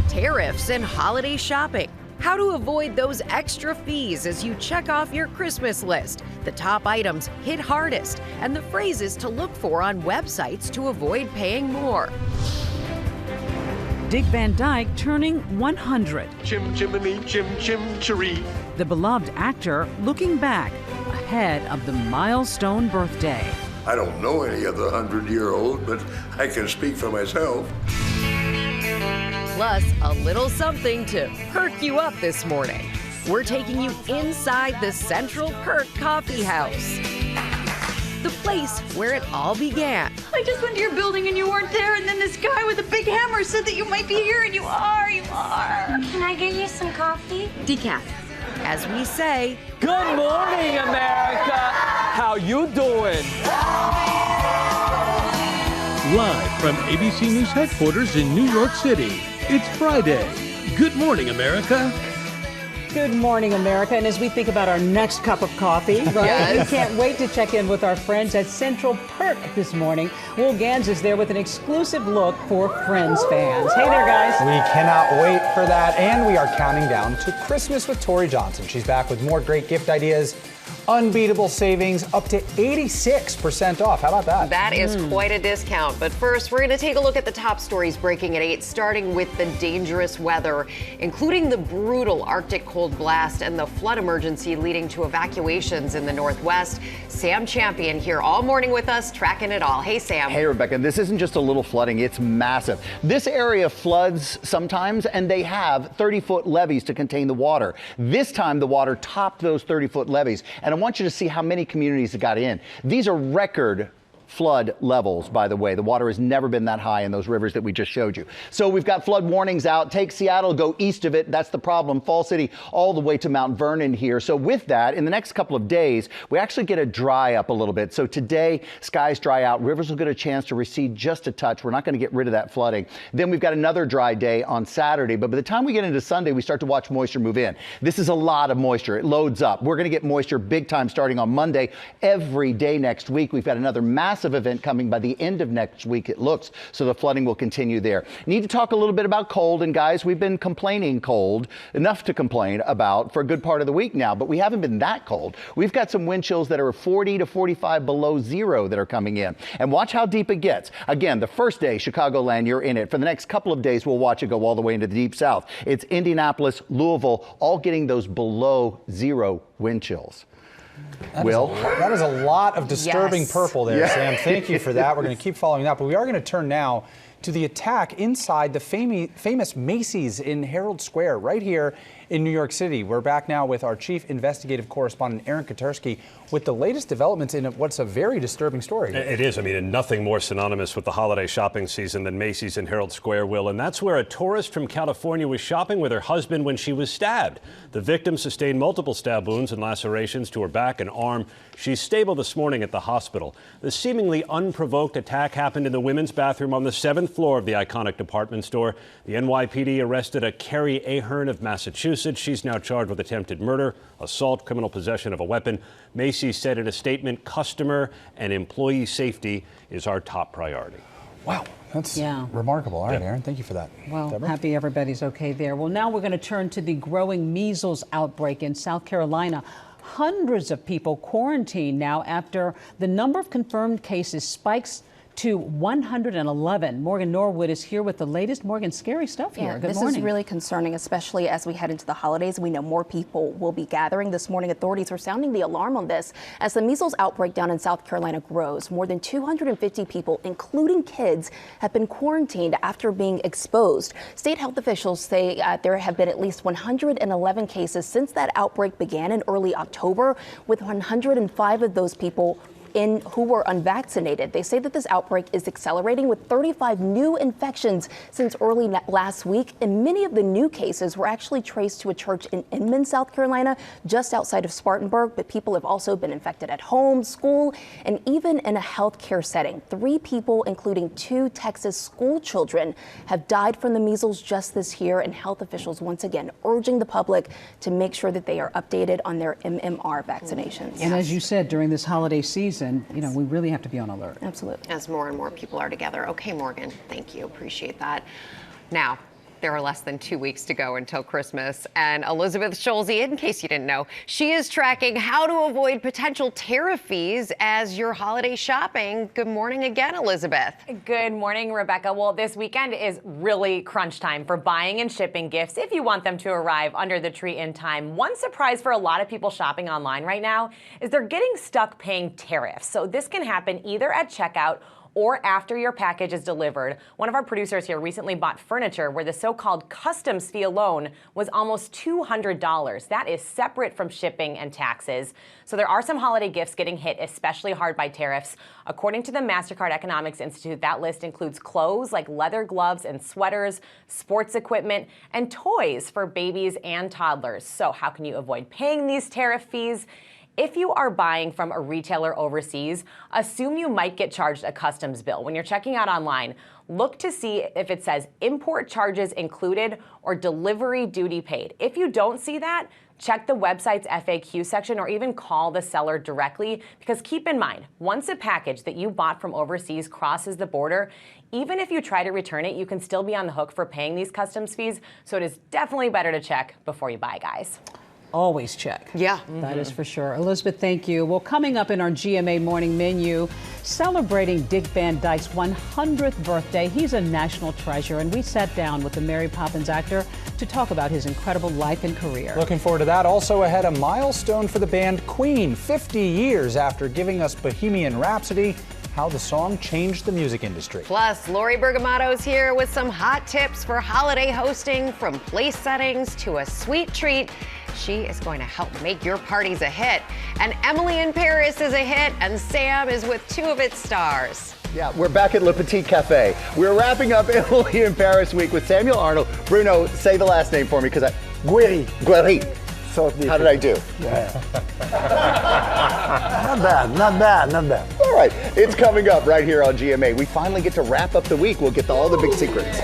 Tariffs and holiday shopping. How to avoid those extra fees as you check off your Christmas list. The top items hit hardest and the phrases to look for on websites to avoid paying more. Dick Van Dyke turning 100. Chim chimney, chim chim cheree. The beloved actor looking back ahead of the milestone birthday. I don't know any other 100-year-old, but I can speak for myself. Plus, a little something to perk you up this morning. We're taking you inside the Central Perk Coffee House, the place where it all began. I just went to your building and you weren't there, and then this guy with a big hammer said that you might be here, and you are. Can I get you some coffee? Decaf. As we say, good morning, America. How you doing? Live from ABC News headquarters in New York City, it's Friday. Good morning, America. Good morning, America. And as we think about our next cup of coffee, right, we can't wait to check in with our friends at Central Perk this morning. Will Gans is there with an exclusive look for Friends fans. Hey there, guys. We cannot wait for that. And we are counting down to Christmas with Tori Johnson. She's back with more great gift ideas. Unbeatable savings, up to 86% off. How about that? That is quite a discount. But first, we're going to take a look at the top stories breaking at 8, starting with the dangerous weather, including the brutal Arctic cold blast and the flood emergency leading to evacuations in the Northwest. Sam Champion here all morning with us, tracking it all. Hey, Sam. Hey, Rebecca. This isn't just a little flooding. It's massive. This area floods sometimes, and they have 30-foot levees to contain the water. This time, the water topped those 30-foot levees. And I want you to see how many communities got in. These are record flood levels, by the way. The water has never been that high in those rivers that we just showed you. So we've got flood warnings out. Take Seattle, go east of it. That's the problem. Fall City all the way to Mount Vernon here. So with that, in the next couple of days, we actually get a dry up a little bit. So today, skies dry out. Rivers will get a chance to recede just a touch. We're not going to get rid of that flooding. Then we've got another dry day on Saturday. But by the time we get into Sunday, we start to watch moisture move in. This is a lot of moisture. It loads up. We're going to get moisture big time starting on Monday. Every day next week, we've got another massive event coming by the end of next week, it looks. So the flooding will continue there. Need to talk a little bit about cold. And guys, we've been complaining cold, enough to complain about for a good part of the week now, but we haven't been that cold. We've got some wind chills that are 40 to 45 below zero that are coming in. And watch how deep it gets. Again, the first day, Chicagoland, you're in it. For the next couple of days, we'll watch it go all the way into the deep south. It's Indianapolis, Louisville, all getting those below zero wind chills. That is a lot of disturbing purple there, Sam. Thank you for that. We're going to keep following that, but we are going to turn now to the attack inside the famous Macy's in Herald Square right here in New York City. We're back now with our chief investigative correspondent, Aaron Katersky, with the latest developments in what's a very disturbing story. It is. I mean, and nothing more synonymous with the holiday shopping season than Macy's in Herald Square, Will. And that's where a tourist from California was shopping with her husband when she was stabbed. The victim sustained multiple stab wounds and lacerations to her back and arm. She's stable this morning at the hospital. The seemingly unprovoked attack happened in the women's bathroom on the 7th floor of the iconic department store. The NYPD arrested a Carrie Ahern of Massachusetts. She's now charged with attempted murder, assault, criminal possession of a weapon. Macy's said in a statement, customer and employee safety is our top priority. Wow, that's remarkable. All right, Aaron, thank you for that. Well, Deborah? happy everybody's okay there. Well, now we're going to turn to the growing measles outbreak in South Carolina. Hundreds of people quarantined now after the number of confirmed cases spikes to 111. Morgan Norwood is here with the latest. Morgan, scary stuff here. Good morning. This is really concerning, especially as we head into the holidays. We know more people will be gathering. This morning, authorities are sounding the alarm on this as the measles outbreak down in South Carolina grows. More than 250 people, including kids, have been quarantined after being exposed. State health officials say there have been at least 111 cases since that outbreak began in early October, with 105 of those people who were unvaccinated. They say that this outbreak is accelerating with 35 new infections since early last week. And many of the new cases were actually traced to a church in Inman, South Carolina, just outside of Spartanburg. But people have also been infected at home, school, and even in a healthcare setting. 3 people, including 2 Texas school children, have died from the measles just this year. And health officials once again urging the public to make sure that they are updated on their MMR vaccinations. And as you said, during this holiday season, you know, we really have to be on alert. Absolutely. As more and more people are together. Okay, Morgan, thank you. Appreciate that. Now, there are less than 2 weeks to go until Christmas, and Elizabeth Schulze, in case you didn't know, she is tracking how to avoid potential tariff fees as you're holiday shopping. Good morning again, Elizabeth. Good morning, Rebecca. Well, this weekend is really crunch time for buying and shipping gifts if you want them to arrive under the tree in time. One surprise for a lot of people shopping online right now is they're getting stuck paying tariffs. So this can happen either at checkout or after your package is delivered. One of our producers here recently bought furniture where the so-called customs fee alone was almost $200. That is separate from shipping and taxes. So there are some holiday gifts getting hit especially hard by tariffs. According to the MasterCard Economics Institute, that list includes clothes like leather gloves and sweaters, sports equipment, and toys for babies and toddlers. So how can you avoid paying these tariff fees? If you are buying from a retailer overseas, assume you might get charged a customs bill. When you're checking out online, look to see if it says import charges included or delivery duty paid. If you don't see that, check the website's FAQ section or even call the seller directly, because keep in mind, once a package that you bought from overseas crosses the border, even if you try to return it, you can still be on the hook for paying these customs fees. So it is definitely better to check before you buy, guys. Always check. Yeah. That is for sure. Elizabeth, thank you. Well, coming up in our GMA morning menu, celebrating Dick Van Dyke's 100th birthday. He's a national treasure, and we sat down with the Mary Poppins actor to talk about his incredible life and career. Looking forward to that. Also ahead, a milestone for the band Queen, 50 years after giving us Bohemian Rhapsody, how the song changed the music industry. Plus, Lori Bergamotto's here with some hot tips for holiday hosting, from place settings to a sweet treat. She is going to help make your parties a hit. And Emily in Paris is a hit, and Sam is with 2 of its stars. Yeah, we're back at Le Petit Cafe. We're wrapping up Emily in Paris week with Samuel Arnold. Bruno, say the last name for me, because Gouery. Gouery. So how did I do? Yeah. Not bad. All right, it's coming up right here on GMA. We finally get to wrap up the week. We'll get to all the big secrets.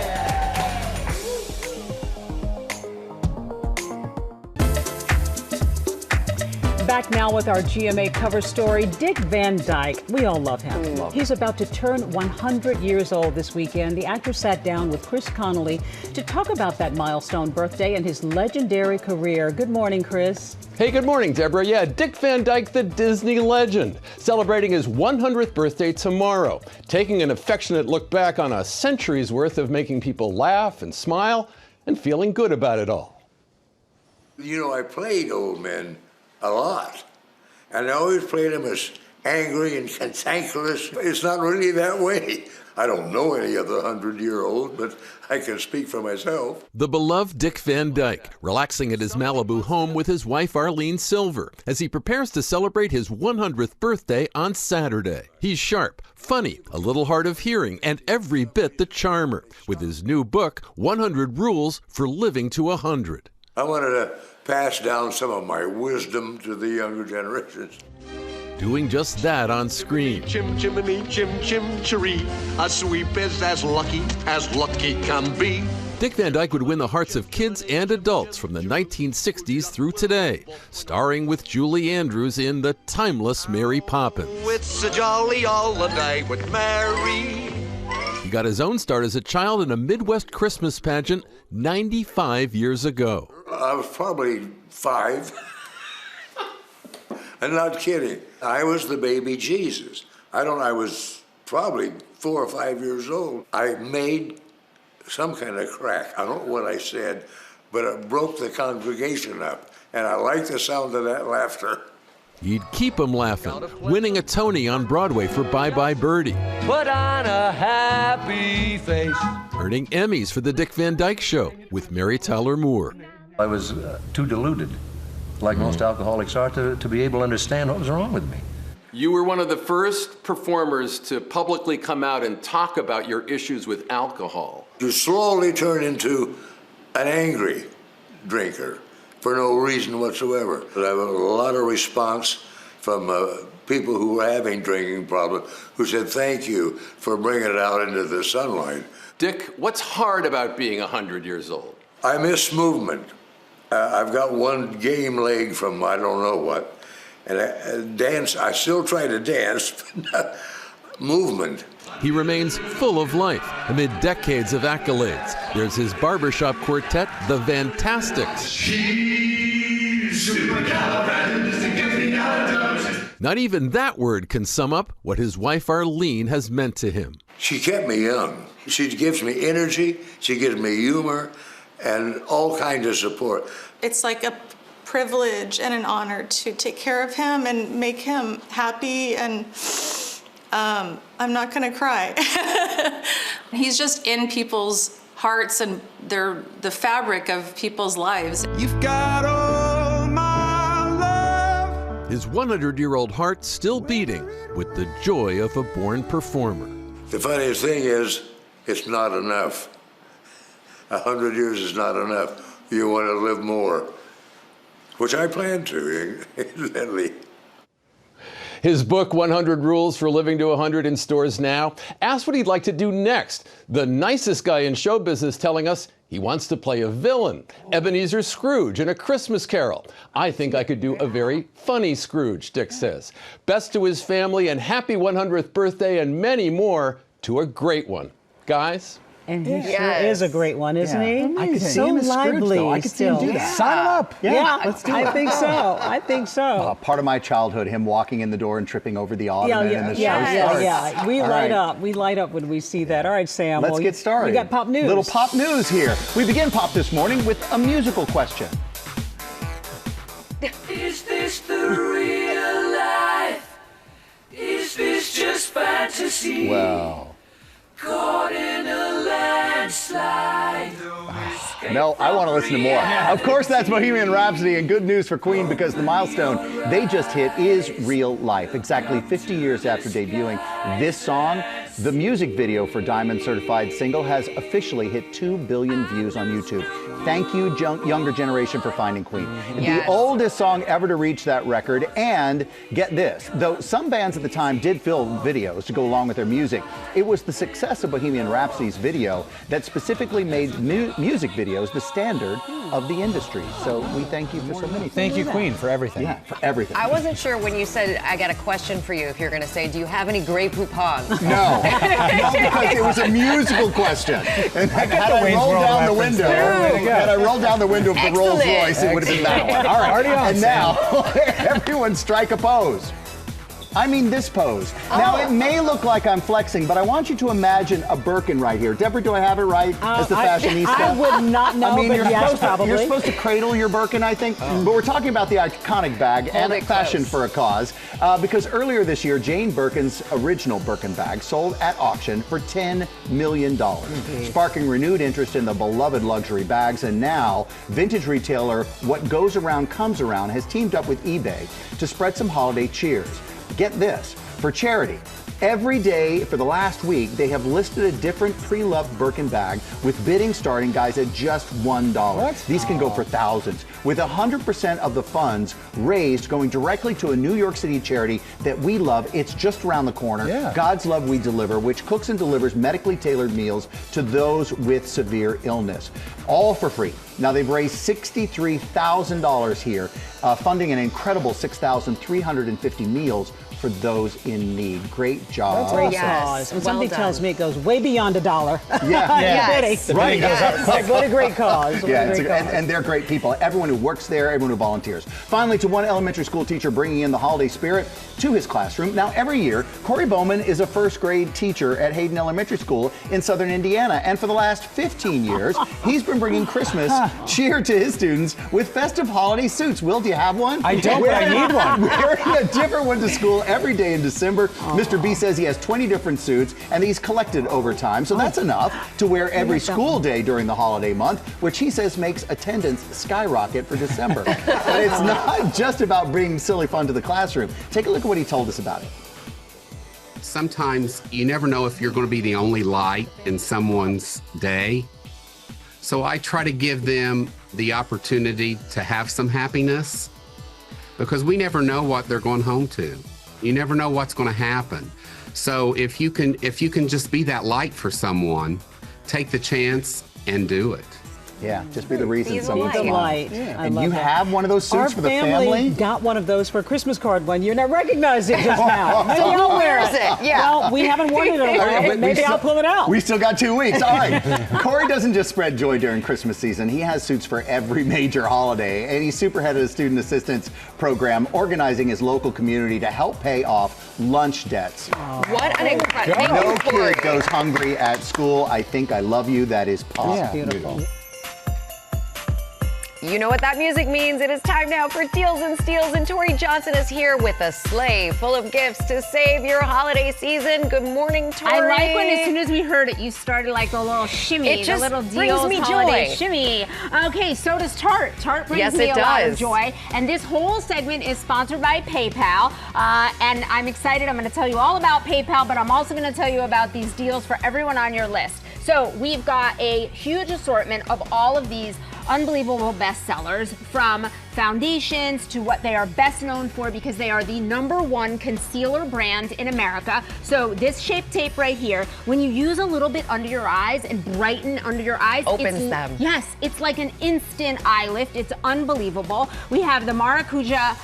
Back now with our GMA cover story, Dick Van Dyke. We all love him. He's about to turn 100 years old this weekend. The actor sat down with Chris Connolly to talk about that milestone birthday and his legendary career. Good morning, Chris. Hey, good morning, Deborah. Yeah, Dick Van Dyke, the Disney legend, celebrating his 100th birthday tomorrow, taking an affectionate look back on a century's worth of making people laugh and smile and feeling good about it all. You know, I played old men a lot. And they always played him as angry and cantankerous. It's not really that way. I don't know any other 100-year-old, but I can speak for myself. The beloved Dick Van Dyke, relaxing at his Malibu home with his wife Arlene Silver as he prepares to celebrate his 100th birthday on Saturday. He's sharp, funny, a little hard of hearing, and every bit the charmer with his new book, 100 Rules for Living to 100. I wanted to pass down some of my wisdom to the younger generations. Doing just that on screen. Chim chimney, chim chiree. A sweep is as lucky can be. Dick Van Dyke would win the hearts of kids and adults from the 1960s through today, starring with Julie Andrews in The Timeless Mary Poppins. It's a jolly holiday with Mary. He got his own start as a child in a Midwest Christmas pageant 95 years ago. I was probably 5. I'm not kidding. I was the baby Jesus. I was probably 4 or 5 years old. I made some kind of crack. I don't know what I said, but it broke the congregation up. And I liked the sound of that laughter. He'd keep them laughing, winning a Tony on Broadway for Bye Bye Birdie. Put on a happy face. Earning Emmys for The Dick Van Dyke Show with Mary Tyler Moore. I was too deluded, like most alcoholics are, to be able to understand what was wrong with me. You were one of the first performers to publicly come out and talk about your issues with alcohol. You slowly turn into an angry drinker for no reason whatsoever. But I have a lot of response from people who were having drinking problems who said, thank you for bringing it out into the sunlight. Dick, what's hard about being 100 years old? I miss movement. I've got one game leg from I don't know what. And dance, I still try to dance, but not movement. He remains full of life amid decades of accolades. There's his barbershop quartet, the Fantastics. Not even that word can sum up what his wife Arlene has meant to him. She kept me young. She gives me energy, she gives me humor, and all kinds of support. It's like a privilege and an honor to take care of him and make him happy, and I'm not gonna cry. He's just in people's hearts, and they're the fabric of people's lives. You've got all my love. His 100-year-old heart still beating with the joy of a born performer. The funniest thing is, it's not enough. 100 years is not enough. You want to live more, which I plan to, incidentally. His book, 100 Rules for Living to 100, in stores now. Ask what he'd like to do next. The nicest guy in show business telling us he wants to play a villain, Ebenezer Scrooge in A Christmas Carol. I think I could do a very funny Scrooge, Dick says. Best to his family and happy 100th birthday and many more to a great one. Guys? And he sure is a great one, isn't he? I could see so him as Scrooge, lively. though. I could see him do that. Sign him up. Yeah, let's do it. I think so. I think so. Part of my childhood, him walking in the door and tripping over the ottoman and the show starts. Yeah. We All light right. up. We light up when we see that. All right, Sam. Let's get started. We got pop news. Little pop news here. We begin pop this morning with a musical question. Is this the real life? Is this just fantasy? Well. Caught in a landslide. No, I want to listen to more. Of course, that's Bohemian Rhapsody, and good news for Queen because the milestone they just hit is real life. Exactly 50 years after debuting this song, the music video for Diamond Certified Single has officially hit 2 billion views on YouTube. Thank you, younger generation, for finding Queen. Yes. The oldest song ever to reach that record, and get this, though some bands at the time did film videos to go along with their music, it was the success of Bohemian Rhapsody's video that specifically made music videos the standard of the industry. So we thank you for so many things. Thank you, Queen, for everything. Yeah, for everything. I wasn't sure when you said, I got a question for you, if you're going to say, do you have any Grey Poupons? No, because it was a musical question. And had I rolled down the window of the Rolls Royce, it would have been that one. All right, and now, everyone strike a pose. I mean this pose. Now, it may look like I'm flexing, but I want you to imagine a Birkin right here. Deborah, do I have it right as the fashionista? I would not know, but yes, probably. You're supposed to cradle your Birkin, I think. But we're talking about the iconic bag and fashion for a cause. Because earlier this year, Jane Birkin's original Birkin bag sold at auction for $10 million, sparking renewed interest in the beloved luxury bags. And now, vintage retailer What Goes Around Comes Around has teamed up with eBay to spread some holiday cheers. Get this, for charity. Every day for the last week, they have listed a different pre-loved Birkin bag with bidding starting, guys, at just $1. What? These can go for thousands, with 100% of the funds raised going directly to a New York City charity that we love. It's just around the corner. Yeah. God's Love We Deliver, which cooks and delivers medically tailored meals to those with severe illness, all for free. Now, they've raised $63,000 here, funding an incredible 6,350 meals for those in need. Great job. That's a great cause. And something tells me it goes way beyond $1. Yeah. Yes. Right. Yes. What a great cause. And they're great people. Everyone who works there, everyone who volunteers. Finally, to one elementary school teacher bringing in the holiday spirit to his classroom. Now, every year, Corey Bowman is a first grade teacher at Hayden Elementary School in Southern Indiana. And for the last 15 years, he's been bringing Christmas cheer to his students with festive holiday suits. Will, do you have one? I don't, but I need one. Wearing a different one to school every day in December. Mr. B says he has 20 different suits and he's collected over time. So that's enough to wear every school day during the holiday month, which he says makes attendance skyrocket for December. But it's not just about bringing silly fun to the classroom. Take a look at what he told us about it. Sometimes you never know if you're going to be the only light in someone's day. So I try to give them the opportunity to have some happiness because we never know what they're going home to. You never know what's going to happen. So if you can just be that light for someone, take the chance and do it. Yeah, just be the reason someone's Be the light. Yeah. And you have one of those suits for the family? Our family got one of those for a Christmas card one year, and I recognized it just now. Maybe I'll wear it. Yeah. Well, we haven't worn it in a while, but maybe I'll pull it out. We still got 2 weeks. All right. Corey doesn't just spread joy during Christmas season. He has suits for every major holiday, and he's super head of the student assistance program, organizing his local community to help pay off lunch debts. What an incredible. No kid goes hungry at school. I think I love you. That is pop. Yeah. Beautiful. You know what that music means. It is time now for Deals and Steals, and Tori Johnson is here with a sleigh full of gifts to save your holiday season. Good morning, Tori. I like when as soon as we heard it, you started like a little shimmy, it just the little brings deals me holiday joy. Shimmy. Okay, so does Tarte. Tarte brings me a lot of joy. And this whole segment is sponsored by PayPal. And I'm excited. I'm going to tell you all about PayPal, but I'm also going to tell you about these deals for everyone on your list. So we've got a huge assortment of all of these unbelievable bestsellers, from foundations to what they are best known for, because they are the #1 concealer brand in America. So this Shape Tape right here, when you use a little bit under your eyes and brighten under your eyes, opens them. Yes, it's like an instant eye lift. It's unbelievable. We have the Maracuja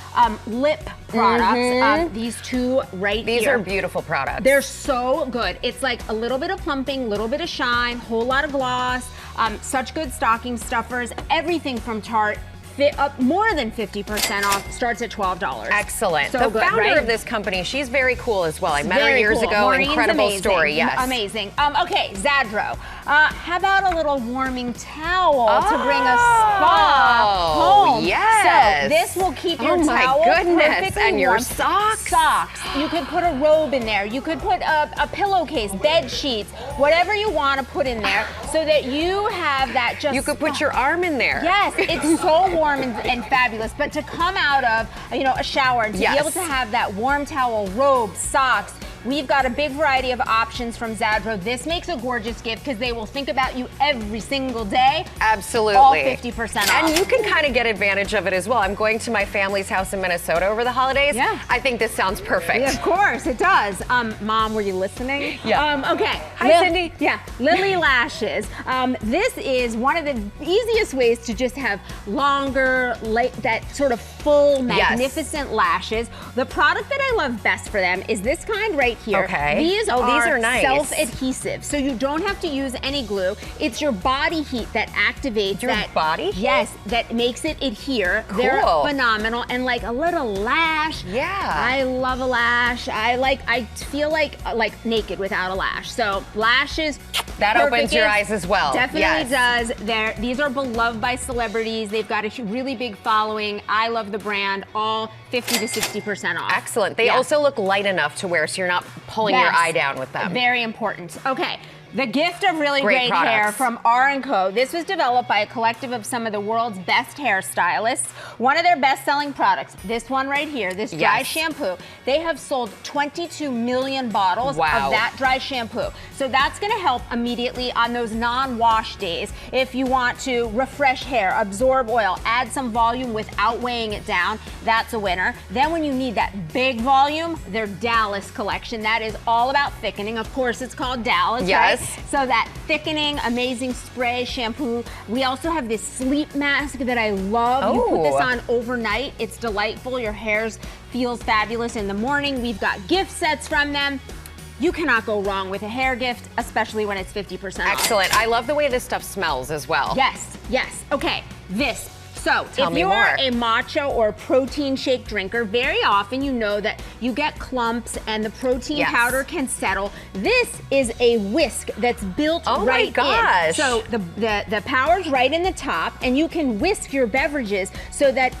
lip products. These two right here. These are beautiful products. They're so good. It's like a little bit of plumping, a little bit of shine, whole lot of gloss. Such good stocking stuffers. Everything from Tarte. Up more than 50% off, starts at $12. Excellent. So the good, founder right? of this company, she's very cool as well. I met her Very years cool. ago. Maureen's Incredible amazing. story, yes. Amazing. Okay, Zadro. How about a little warming towel to bring a spa home? Yes. So this will keep your towel perfectly and your warm. socks. Socks. You could put a robe in there. You could put a pillowcase, bed sheets, whatever you want to put in there, so that you have that just. You could put your arm in there. Yes, it's so warm and fabulous. But to come out of a shower and to be able to have that warm towel, robe, socks. We've got a big variety of options from Zadro. This makes a gorgeous gift because they will think about you every single day. Absolutely. All 50% off. And you can kind of get advantage of it as well. I'm going to my family's house in Minnesota over the holidays. Yeah. I think this sounds perfect. Yeah, of course, it does. Mom, were you listening? Yeah. Okay. Hi, Cindy. Yeah, Lily Lashes. This is one of the easiest ways to just have longer, that sort of full, magnificent lashes. The product that I love best for them is this kind right right here. Okay. These these are nice. Self-adhesive, so you don't have to use any glue. It's your body heat that activates body heat? Yes, that makes it adhere. Cool. They're phenomenal, and like a little lash. Yeah. I love a lash. I feel like naked without a lash. So lashes. That opens your eyes as well. Definitely does. These are beloved by celebrities. They've got a really big following. I love the brand. All 50 to 60% off. Excellent. They also look light enough to wear so you're not pulling your eye down with them. Very important. Okay. The gift of really Great great hair products. from R&Co. This was developed by a collective of some of the world's best hairstylists. One of their best-selling products, this one right here, this dry shampoo. They have sold 22 million bottles of that dry shampoo. So that's going to help immediately on those non-wash days. If you want to refresh hair, absorb oil, add some volume without weighing it down, that's a winner. Then when you need that big volume, their Dallas collection. That is all about thickening. Of course, it's called Dallas, right? So that thickening, amazing spray shampoo. We also have this sleep mask that I love. You put this on overnight. It's delightful. Your hair feels fabulous in the morning. We've got gift sets from them. You cannot go wrong with a hair gift, especially when it's 50% off. Excellent. I love the way this stuff smells as well. Yes, yes. Okay, this. So Tell if me you more. are a matcha or protein shake drinker, very often you know that you get clumps and the protein powder can settle. This is a whisk that's built right in. gosh. So the power's right in the top, and you can whisk your beverages so that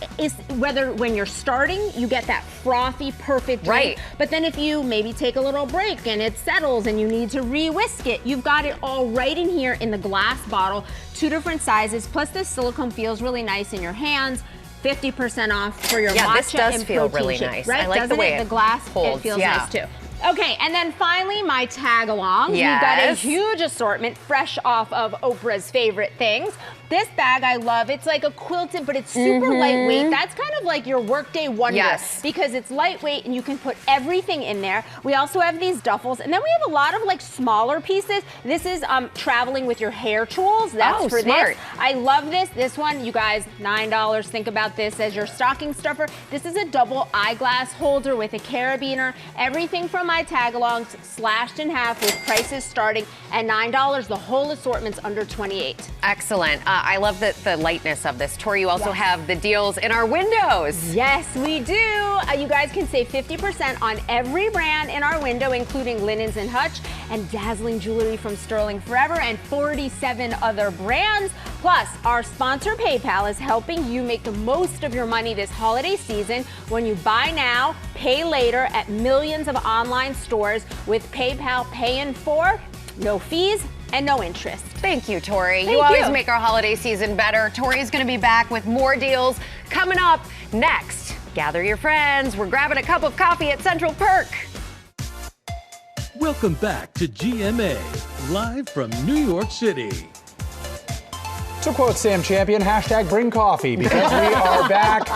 when you're starting, you get that frothy, perfect drink. But then if you maybe take a little break and it settles and you need to re-whisk it, you've got it all right in here in the glass bottle. 2 different sizes, plus this silicone feels really nice in your hands. 50% off for your matcha this does and feel protein really shake, nice. right? I like Doesn't the way the glass holds. it feels nice too. Okay, and then finally my tag alongs. We've got a huge assortment fresh off of Oprah's favorite things. This bag I love. It's like a quilted, but it's super lightweight. That's kind of like your workday wonder because it's lightweight and you can put everything in there. We also have these duffels, and then we have a lot of like smaller pieces. This is traveling with your hair tools. That's for smart. this. I love this. This one, you guys, $9. Think about this as your stocking stuffer. This is a double eyeglass holder with a carabiner. Everything from my tag-alongs slashed in half with prices starting at $9. The whole assortment's under $28. Excellent. I love the lightness of this. Tori, you also have the deals in our windows. Yes, we do. You guys can save 50% on every brand in our window, including Linens and Hutch and dazzling jewelry from Sterling Forever and 47 other brands. Plus, our sponsor PayPal is helping you make the most of your money this holiday season when you buy now, pay later at millions of online stores with PayPal Pay in 4, no fees and no interest. Thank you, Tori. Thank you always you. make our holiday season better. Tori's going to be back with more deals coming up next. Gather your friends. We're grabbing a cup of coffee at Central Perk. Welcome back to GMA, live from New York City. To quote Sam Champion, hashtag bring coffee, because we are back.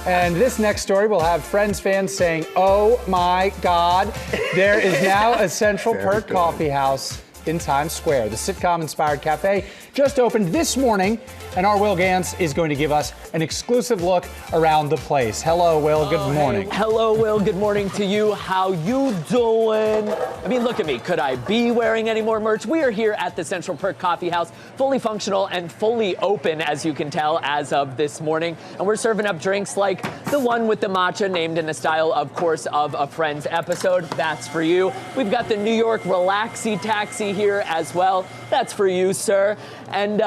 And this next story will have Friends fans saying, oh my God, there is now a Central Perk coffee house in Times Square. The sitcom-inspired cafe just opened this morning, and our Will Gantz is going to give us an exclusive look around the place. Hello, Will. Good morning. Hey. Hello, Will. Good morning to you. How you doing? I mean, look at me. Could I be wearing any more merch? We are here at the Central Perk Coffee House, fully functional and fully open, as you can tell, as of this morning. And we're serving up drinks like the one with the matcha, named in the style, of course, of a Friends episode. That's for you. We've got the New York Relaxy Taxi here as well. That's for you, sir. And,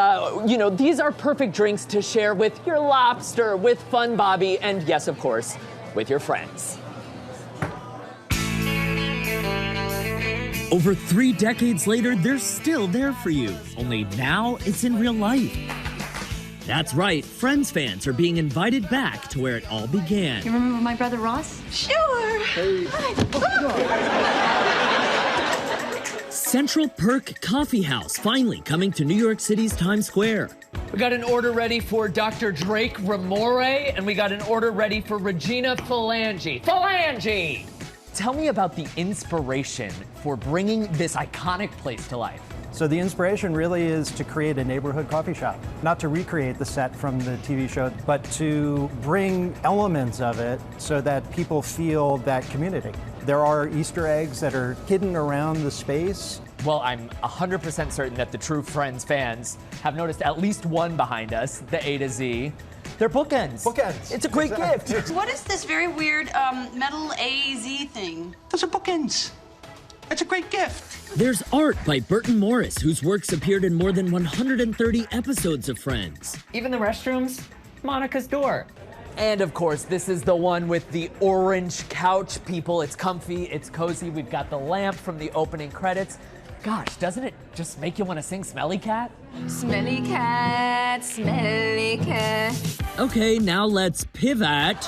you know, these are perfect drinks to share with your lobster, with Fun Bobby, and yes, of course, with your friends. Over 3 decades later, they're still there for you. Only now it's in real life. That's right, Friends fans are being invited back to where it all began. You remember my brother Ross? Sure. Hey. Central Perk Coffee House, finally coming to New York City's Times Square. We got an order ready for Dr. Drake Ramore, and we got an order ready for Regina Phalange. Phalange! Tell me about the inspiration for bringing this iconic place to life. So the inspiration really is to create a neighborhood coffee shop, not to recreate the set from the TV show, but to bring elements of it so that people feel that community. There are Easter eggs that are hidden around the space. Well, I'm 100% certain that the true Friends fans have noticed at least one behind us, the A to Z. They're bookends. Bookends. It's a great gift. What is this very weird metal AZ thing? Those are bookends. It's a great gift. There's art by Burton Morris, whose works appeared in more than 130 episodes of Friends. Even the restrooms, Monica's door. And of course, this is the one with the orange couch, people. It's comfy, it's cozy. We've got the lamp from the opening credits. Gosh, doesn't it just make you want to sing Smelly Cat? Smelly cat, smelly cat. Okay, now let's pivot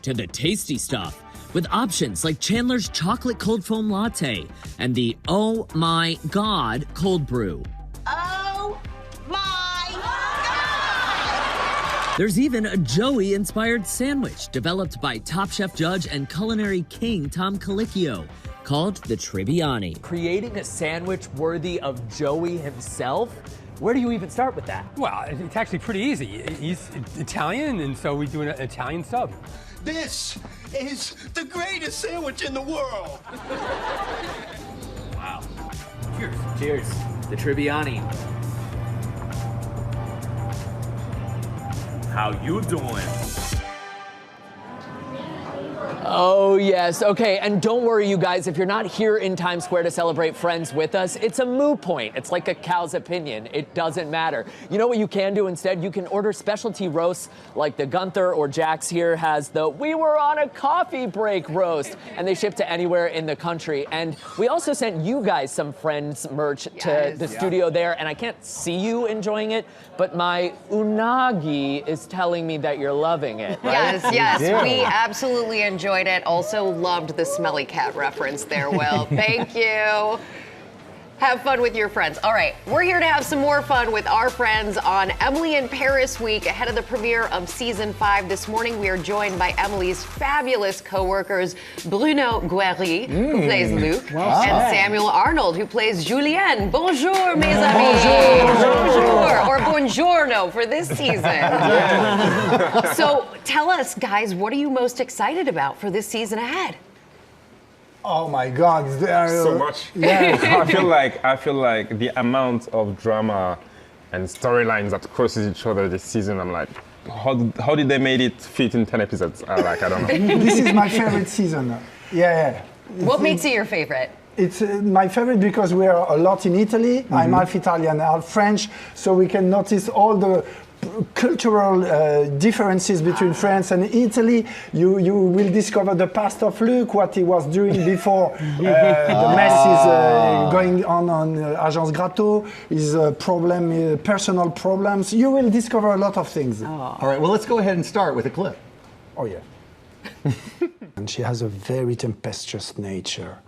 to the tasty stuff, with options like Chandler's chocolate cold foam latte and the Oh My God cold brew. Oh my God! There's even a Joey-inspired sandwich developed by Top Chef judge and culinary king Tom Colicchio, called the Tribbiani. Creating a sandwich worthy of Joey himself? Where do you even start with that? Well, it's actually pretty easy. He's Italian, and so we do an Italian sub. This is the greatest sandwich in the world. Wow. Cheers. Cheers. The Tribbiani. How you doing? Oh, yes. Okay, and don't worry, you guys, if you're not here in Times Square to celebrate Friends with us, it's a moot point. It's like a cow's opinion. It doesn't matter. You know what you can do instead? You can order specialty roasts like the Gunther or Jax here has the We Were on a Coffee Break roast, and they ship to anywhere in the country. And we also sent you guys some Friends merch to the studio there, and I can't see you enjoying it, but my unagi is telling me that you're loving it, right? Yes, we absolutely enjoyed it. Also loved the Smelly Cat reference there, Will. Thank you. Have fun with your friends. All right, we're here to have some more fun with our friends on Emily in Paris week ahead of the premiere of season 5. This morning, we are joined by Emily's fabulous co-workers, Bruno Gouery, who plays Luc, and Samuel Arnold, who plays Julien. Bonjour, mes amis. Bonjour, or buongiorno for this season. So tell us, guys, what are you most excited about for this season ahead? Oh my God, there are So much. Yeah. I feel like the amount of drama and storylines that crosses each other this season, I'm like, how did they made it fit in 10 episodes? I don't know. This is my favorite season. Yeah. What makes it your favorite? It's my favorite because we are a lot in Italy. I'm half Italian, half French, so we can notice all the cultural differences between France and Italy. You will discover the past of Luc, what he was doing before the mess is going on Agence Gratteau, his personal problems. You will discover a lot of things. All right, well, let's go ahead and start with a clip. Oh, yeah. And she has a very tempestuous nature.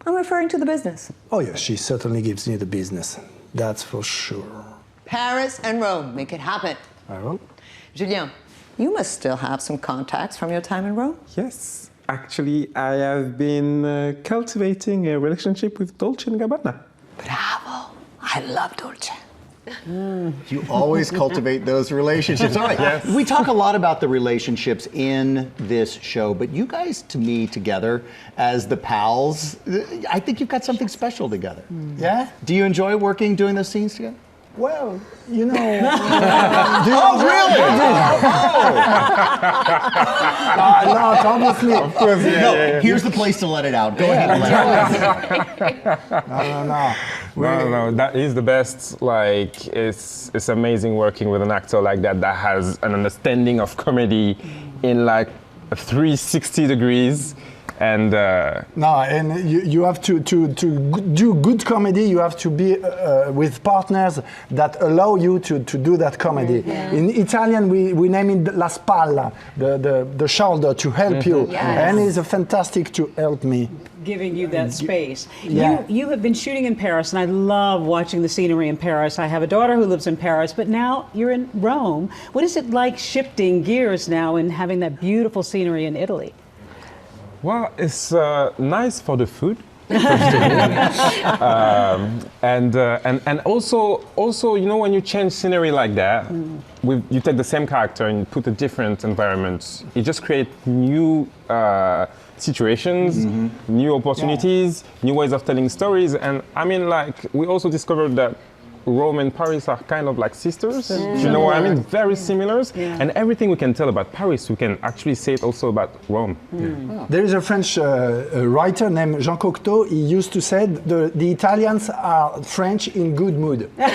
I'm referring to the business. Oh, yeah, she certainly gives me the business. That's for sure. Paris and Rome, make it happen. I will. Julien, you must still have some contacts from your time in Rome? Yes. Actually, I have been cultivating a relationship with Dolce & Gabbana. Bravo. I love Dolce. You always cultivate those relationships. All right. Yes. We talk a lot about the relationships in this show, but you guys, to me, together as the pals, I think you've got something special together. Yeah? Do you enjoy doing those scenes together? Well, you know. Really? Not obviously. Of course, yeah. Here's the place to let it out. Go ahead and let it out. No, that is the best. Like, it's amazing working with an actor like that has an understanding of comedy in like 360 degrees. And you have to do good comedy. You have to be with partners that allow you to do that comedy. Yeah. In Italian, we name it la spalla, the shoulder, to help you. Yes. And it's fantastic to help me. Giving you that space. Yeah. You have been shooting in Paris, and I love watching the scenery in Paris. I have a daughter who lives in Paris, but now you're in Rome. What is it like shifting gears now and having that beautiful scenery in Italy? well, it's nice for the food. And also, you know, when you change scenery like that, you take the same character and you put a different environment. It just creates new situations, new opportunities, new ways of telling stories. And I mean, like, we also discovered that Rome and Paris are kind of like sisters. You know what I mean? Very similar. And everything we can tell about Paris, we can actually say it also about Rome. There is a French writer named Jean Cocteau. He used to say the Italians are French in good mood. And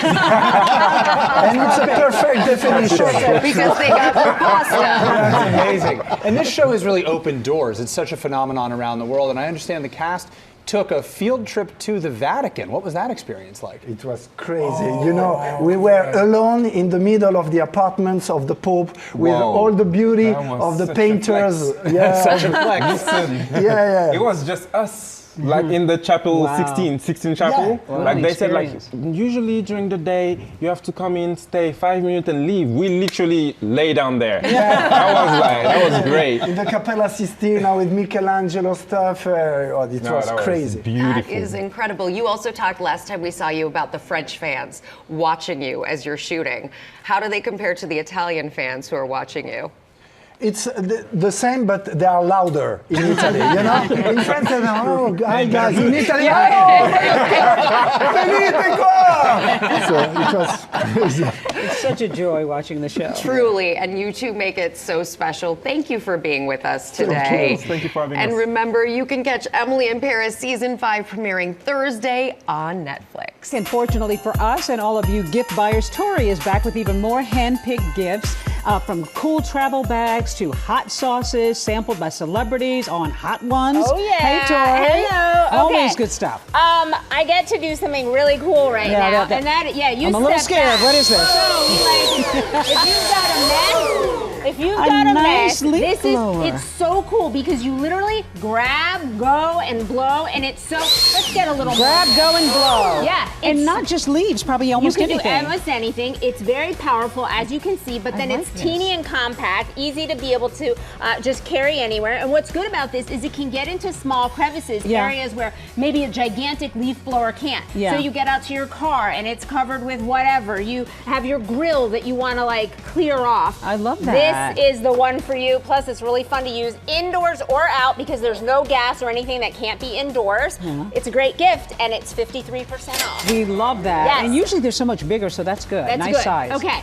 it's a perfect definition. Because they got their pasta. That's amazing. And this show has really opened doors. It's such a phenomenon around the world. And I understand the cast took a field trip to the Vatican. What was that experience like? It was crazy. You know, we were alone in the middle of the apartments of the Pope with all the beauty of the painters. Yeah, such a flex. Yeah. It was just us. Like in the chapel 16 chapel, like they said, like usually during the day you have to come in, stay 5 minutes and leave. We literally lay down there. That was great. In the Cappella Sistina with Michelangelo stuff, it was crazy. Was beautiful. That is incredible. You also talked last time we saw you about the French fans watching you as you're shooting. How do they compare to the Italian fans who are watching you? It's the same, but they are louder in Italy, you know? In France, they're hi guys. In Italy, venite qua! So it was crazy. It's such a joy watching the show. Truly, and you two make it so special. Thank you for being with us today. Thank you for having us. And remember, you can catch Emily in Paris Season 5 premiering Thursday on Netflix. And fortunately for us and all of you gift buyers, Tori is back with even more hand-picked gifts. From cool travel bags to hot sauces sampled by celebrities on Hot Ones. Oh, yeah. Hey, Tori. Hello. Always good stuff. I get to do something really cool right now. I'm you a little scared. Back. What is this? If you've got a mesh, this is it's so cool because you literally grab, go, and blow, and it's so. Let's get a little grab, go, and blow. Yeah, and not just leaves, probably almost anything. You can do almost anything. It's very powerful, as you can see, but then it's teeny and compact, easy to be able to just carry anywhere. And what's good about this is it can get into small crevices, areas where maybe a gigantic leaf blower can't. So you get out to your car and it's covered with whatever. You have your grill that you want to like clear off. I love that. This is the one for you. Plus, it's really fun to use indoors or out because there's no gas or anything that can't be indoors. It's a great gift, and it's 53% off. We love that. Yes. And usually they're so much bigger, so that's good. That's nice good. size. Okay.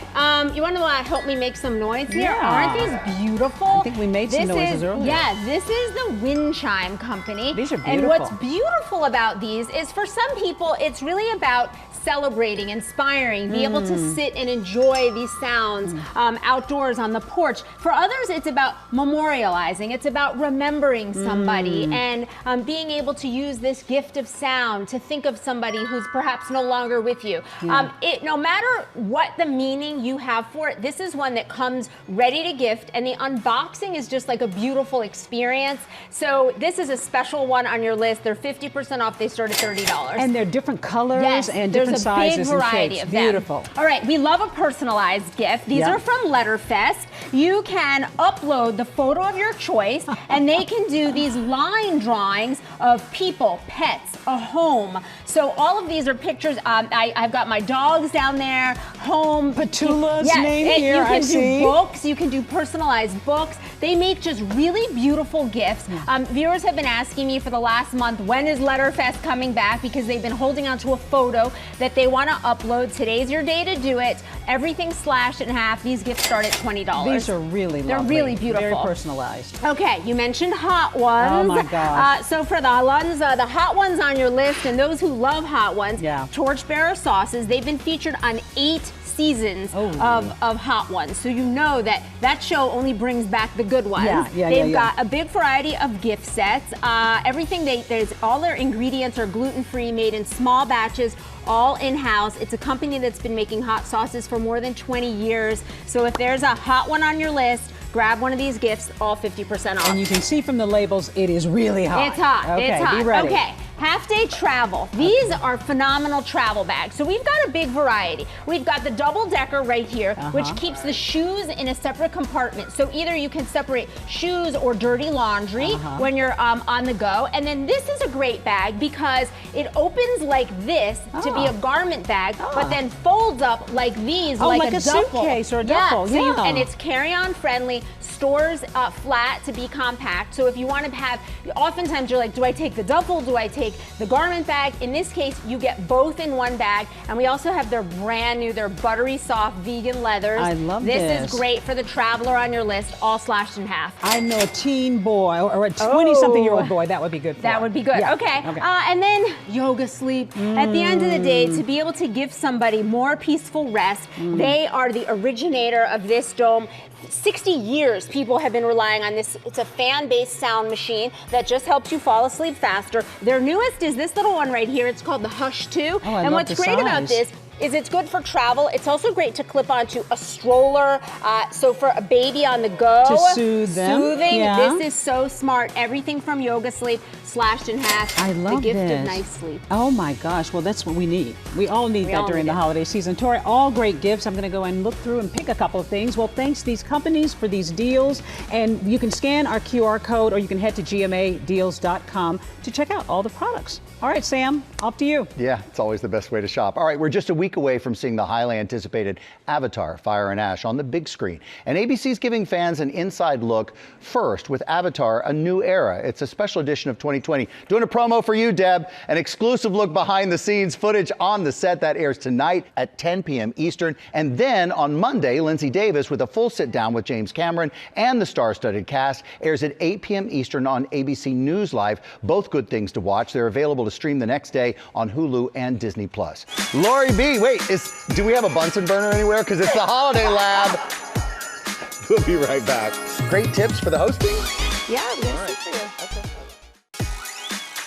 You want to help me make some noise here? Yeah. Aren't these beautiful? I think we made some noises earlier. Yeah, this is the Wind Chime Company. These are beautiful. And what's beautiful about these is for some people, it's really about celebrating, inspiring, be able to sit and enjoy these sounds outdoors on the porch. For others, it's about memorializing. It's about remembering somebody and being able to use this gift of sound to think of somebody who's perhaps no longer with you. No matter what the meaning you have for it, this is one that comes ready to gift, and the unboxing is just like a beautiful experience. So this is a special one on your list. They're 50% off. They start at $30. And they're different colors and different there's a sizes big variety and of shapes. them. Beautiful. All right, we love a personalized gift. These are from Letterfest. You can upload the photo of your choice, and they can do these line drawings of people, pets, a home. So all of these are pictures. I've got my dogs down there, home. Petula's name here, you can I do see. books. You can do personalized books. They make just really beautiful gifts. Viewers have been asking me for the last month, when is Letterfest coming back? Because they've been holding on to a photo that they want to upload. Today's your day to do it. Everything slashed in half. These gifts start at $20. These are really lovely. They're really beautiful. Very personalized. Okay, you mentioned Hot Ones. Oh my gosh. So for the Hot Ones on your list, and those who love Hot Ones, Torchbearer sauces, they've been featured on 8 seasons of Hot Ones. So you know that show only brings back the good ones. They've got a big variety of gift sets. All their ingredients are gluten-free, made in small batches, all in-house. It's a company that's been making hot sauces for more than 20 years. So if there's a hot one on your list, grab one of these gifts, all 50% off. And you can see from the labels, it is really hot. It's hot. Okay, it's hot. be ready. Okay. Half-day travel. These are phenomenal travel bags. So we've got a big variety. We've got the double-decker right here, which keeps the shoes in a separate compartment. So either you can separate shoes or dirty laundry when you're on the go. And then this is a great bag because it opens like this to be a garment bag, but then folds up like these, like a duffel. Suitcase or a duffel. Yeah, so and it's carry-on friendly, stores flat to be compact. So if you want to have, oftentimes you're like, do I take the duffel? Do I take the garment bag? In this case, you get both in one bag. And we also have their brand new, their buttery soft vegan leathers. I love this. This is great for the traveler on your list, all slashed in half. I know a teen boy or a 20-something-year-old boy that would be good for. That would be good. Yeah. Okay. And then yoga sleep. At the end of the day, to be able to give somebody more peaceful rest, they are the originator of this dome. 60 years people have been relying on this. It's a fan-based sound machine that just helps you fall asleep faster. Their newest is this little one right here. It's called the Hush 2. And what's great about this is it's good for travel. It's also great to clip onto a stroller. So for a baby on the go. To soothe them. Soothing. Yeah. This is so smart. Everything from yoga sleep, slashed in half. I love the gift this. of nice sleep. Oh my gosh, well that's what we need. We all need that during the holiday season. Tori, all great gifts. I'm gonna go and look through and pick a couple of things. Well, thanks these companies for these deals. And you can scan our QR code or you can head to gmadeals.com to check out all the products. All right, Sam, off to you. Yeah, it's always the best way to shop. All right, we're just a week away from seeing the highly anticipated Avatar, Fire and Ash on the big screen. And ABC's giving fans an inside look first with Avatar, A New Era. It's a special edition of 2020. Doing a promo for you, Deb. An exclusive look behind the scenes footage on the set that airs tonight at 10 p.m. Eastern. And then on Monday, Linsey Davis with a full sit down with James Cameron and the star-studded cast airs at 8 p.m. Eastern on ABC News Live. Both good things to watch. They're available to stream the next day on Hulu and Disney+. Lori B, wait, do we have a Bunsen burner anywhere? Because it's the Holiday Lab. We'll be right back. Great tips for the hosting? Yeah, I'm gonna see for you.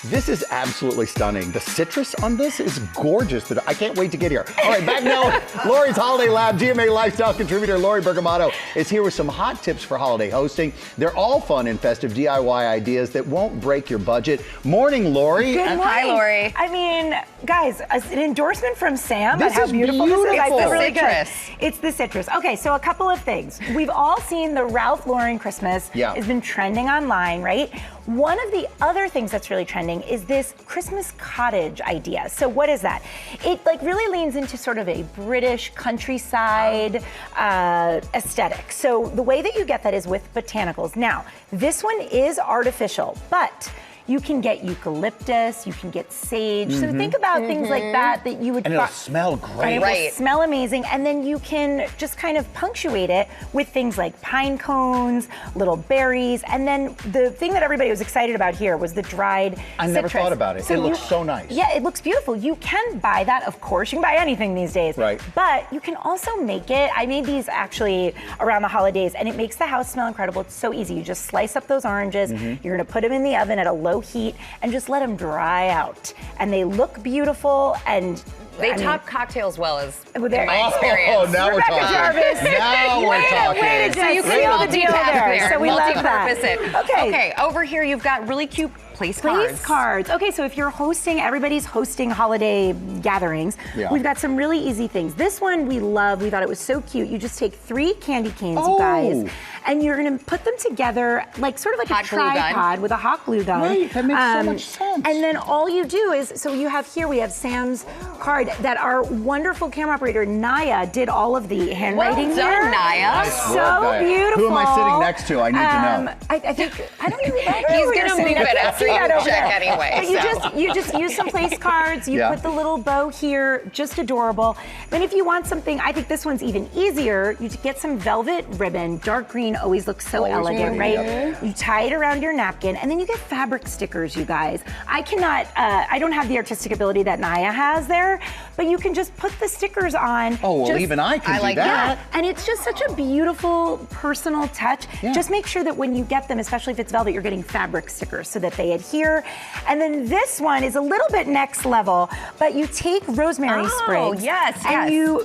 This is absolutely stunning. The citrus on this is gorgeous. I can't wait to get here. All right, back now. Lori's Holiday Lab, GMA lifestyle contributor Lori Bergamatto is here with some hot tips for holiday hosting. They're all fun and festive DIY ideas that won't break your budget. Morning, Lori. Good morning. Hi, Lori. I mean, guys, an endorsement from Sam. This how is beautiful this is. beautiful. It's really Citrus. good. It's the citrus. Okay, so a couple of things. We've all seen the Ralph Lauren Christmas. Yeah. It's been trending online, right? One of the other things that's really trending is this Christmas cottage idea. So what is that? It really leans into sort of a British countryside aesthetic. So the way that you get that is with botanicals. Now, this one is artificial, but you can get eucalyptus, you can get sage. So think about things like that you would. And it'll smell great. And it will smell amazing. And then you can just kind of punctuate it with things like pine cones, little berries. And then the thing that everybody was excited about here was the dried I citrus. never thought about it. It looks so nice. Yeah, it looks beautiful. You can buy that, of course. You can buy anything these days. Right. But you can also make it. I made these actually around the holidays, and it makes the house smell incredible. It's so easy. You just slice up those oranges. You're gonna put them in the oven at a low heat and just let them dry out. And they look beautiful, and they top cocktails well, as in my experience. Oh, now we're talking. Jarvis. Now we're talking. Way to So you can seal the deal there. So we love that. Multi-purpose it. Okay, over here you've got really cute place cards. Okay, so if you're hosting, everybody's hosting holiday gatherings. Yeah. We've got some really easy things. This one we love. We thought it was so cute. You just take 3 candy canes, you guys, and you're gonna put them together like sort of like hot a tripod with a hot glue gun. Right, that makes so much sense. And then all you do is, so you have here, we have Sam's card that our wonderful camera operator, Naya, did all of the handwriting Well done, here. Naya. Nice So work, Naya. beautiful. Who am I sitting next to? I need to know. I think, I don't know. He's gonna move it after you check anyway. But you just use some place cards. You put the little bow here, just adorable. Then if you want something, I think this one's even easier. You get some velvet ribbon. Dark green always looks so elegant, right? Yep. You tie it around your napkin, and then you get fabric stickers, you guys. I cannot, I don't have the artistic ability that Naya has there, but you can just put the stickers on. Oh, well, even I can do that. Yeah. And it's just such a beautiful, personal touch. Yeah. Just make sure that when you get them, especially if it's velvet, you're getting fabric stickers so that they adhere. And then this one is a little bit next level, but you take rosemary sprigs and you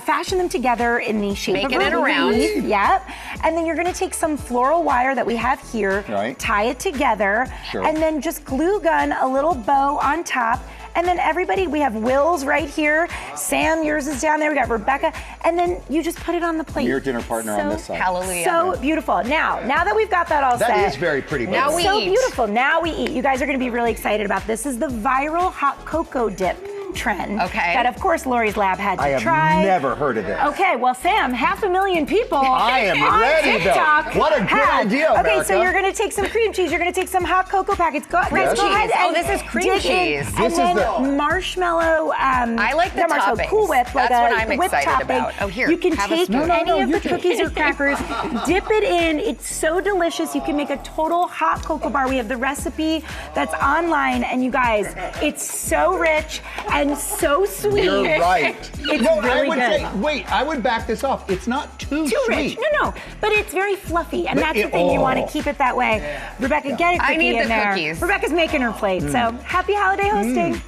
fashion them together in the shape of a Making it around. wreath. Yep. And then you're gonna take some floral wire that we have here, tie it together, and then just glue gun a little bow on top. And then everybody, we have Will's right here. Sam, yours is down there. We got Rebecca. And then you just put it on the plate. Your dinner partner on this side. Hallelujah. So beautiful. Now that we've got that all set. That is very pretty. Now we so eat. beautiful. Now we eat. You guys are going to be really excited about this. This is the viral hot cocoa dip trend. Okay. That, of course, Lori's Lab had to I have try. never heard of this. Okay, well, Sam, 500,000 people I am on ready, TikTok though. What a good idea, Okay, America. so you're going to take some cream cheese. You're going to take some hot cocoa packets. Guys, go ahead and this is cream dig in. cheese. And then marshmallow. I like the marshmallow toppings. Cool Whip. That's like what I'm whipped excited topping. about. Oh, here, You can have a take spoon. any of the cookies or crackers, dip it in. It's so delicious. You can make a total hot cocoa bar. We have the recipe that's online. And you guys, it's so rich and so sweet. You're right. It's no, really I would good. say, wait, I would back this off. It's not too rich. sweet. No, but it's very fluffy, and But that's the thing. You want to oh. keep it that way. Rebecca, get a cookie I need in the there. cookies. Rebecca's making her plate, so happy holiday hosting.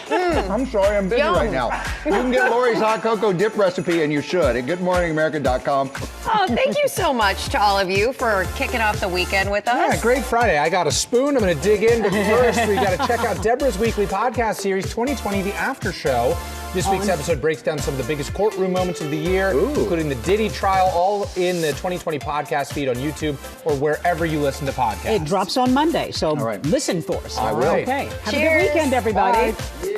I'm sorry, I'm busy right now. You can get Lori's hot cocoa dip recipe, and you should, at goodmorningamerica.com. Oh, thank you so much to all of you for kicking off the weekend with us. Yeah, great Friday. I got a spoon. I'm going to dig in, but first we got to check out Deborah's weekly podcast series, 2020, The After Show. This week's episode breaks down some of the biggest courtroom moments of the year, including the Diddy trial, all in the 2020 podcast feed on YouTube or wherever you listen to podcasts. It drops on Monday, so listen for us. I will. Okay. Have a good Cheers. weekend, everybody. Bye.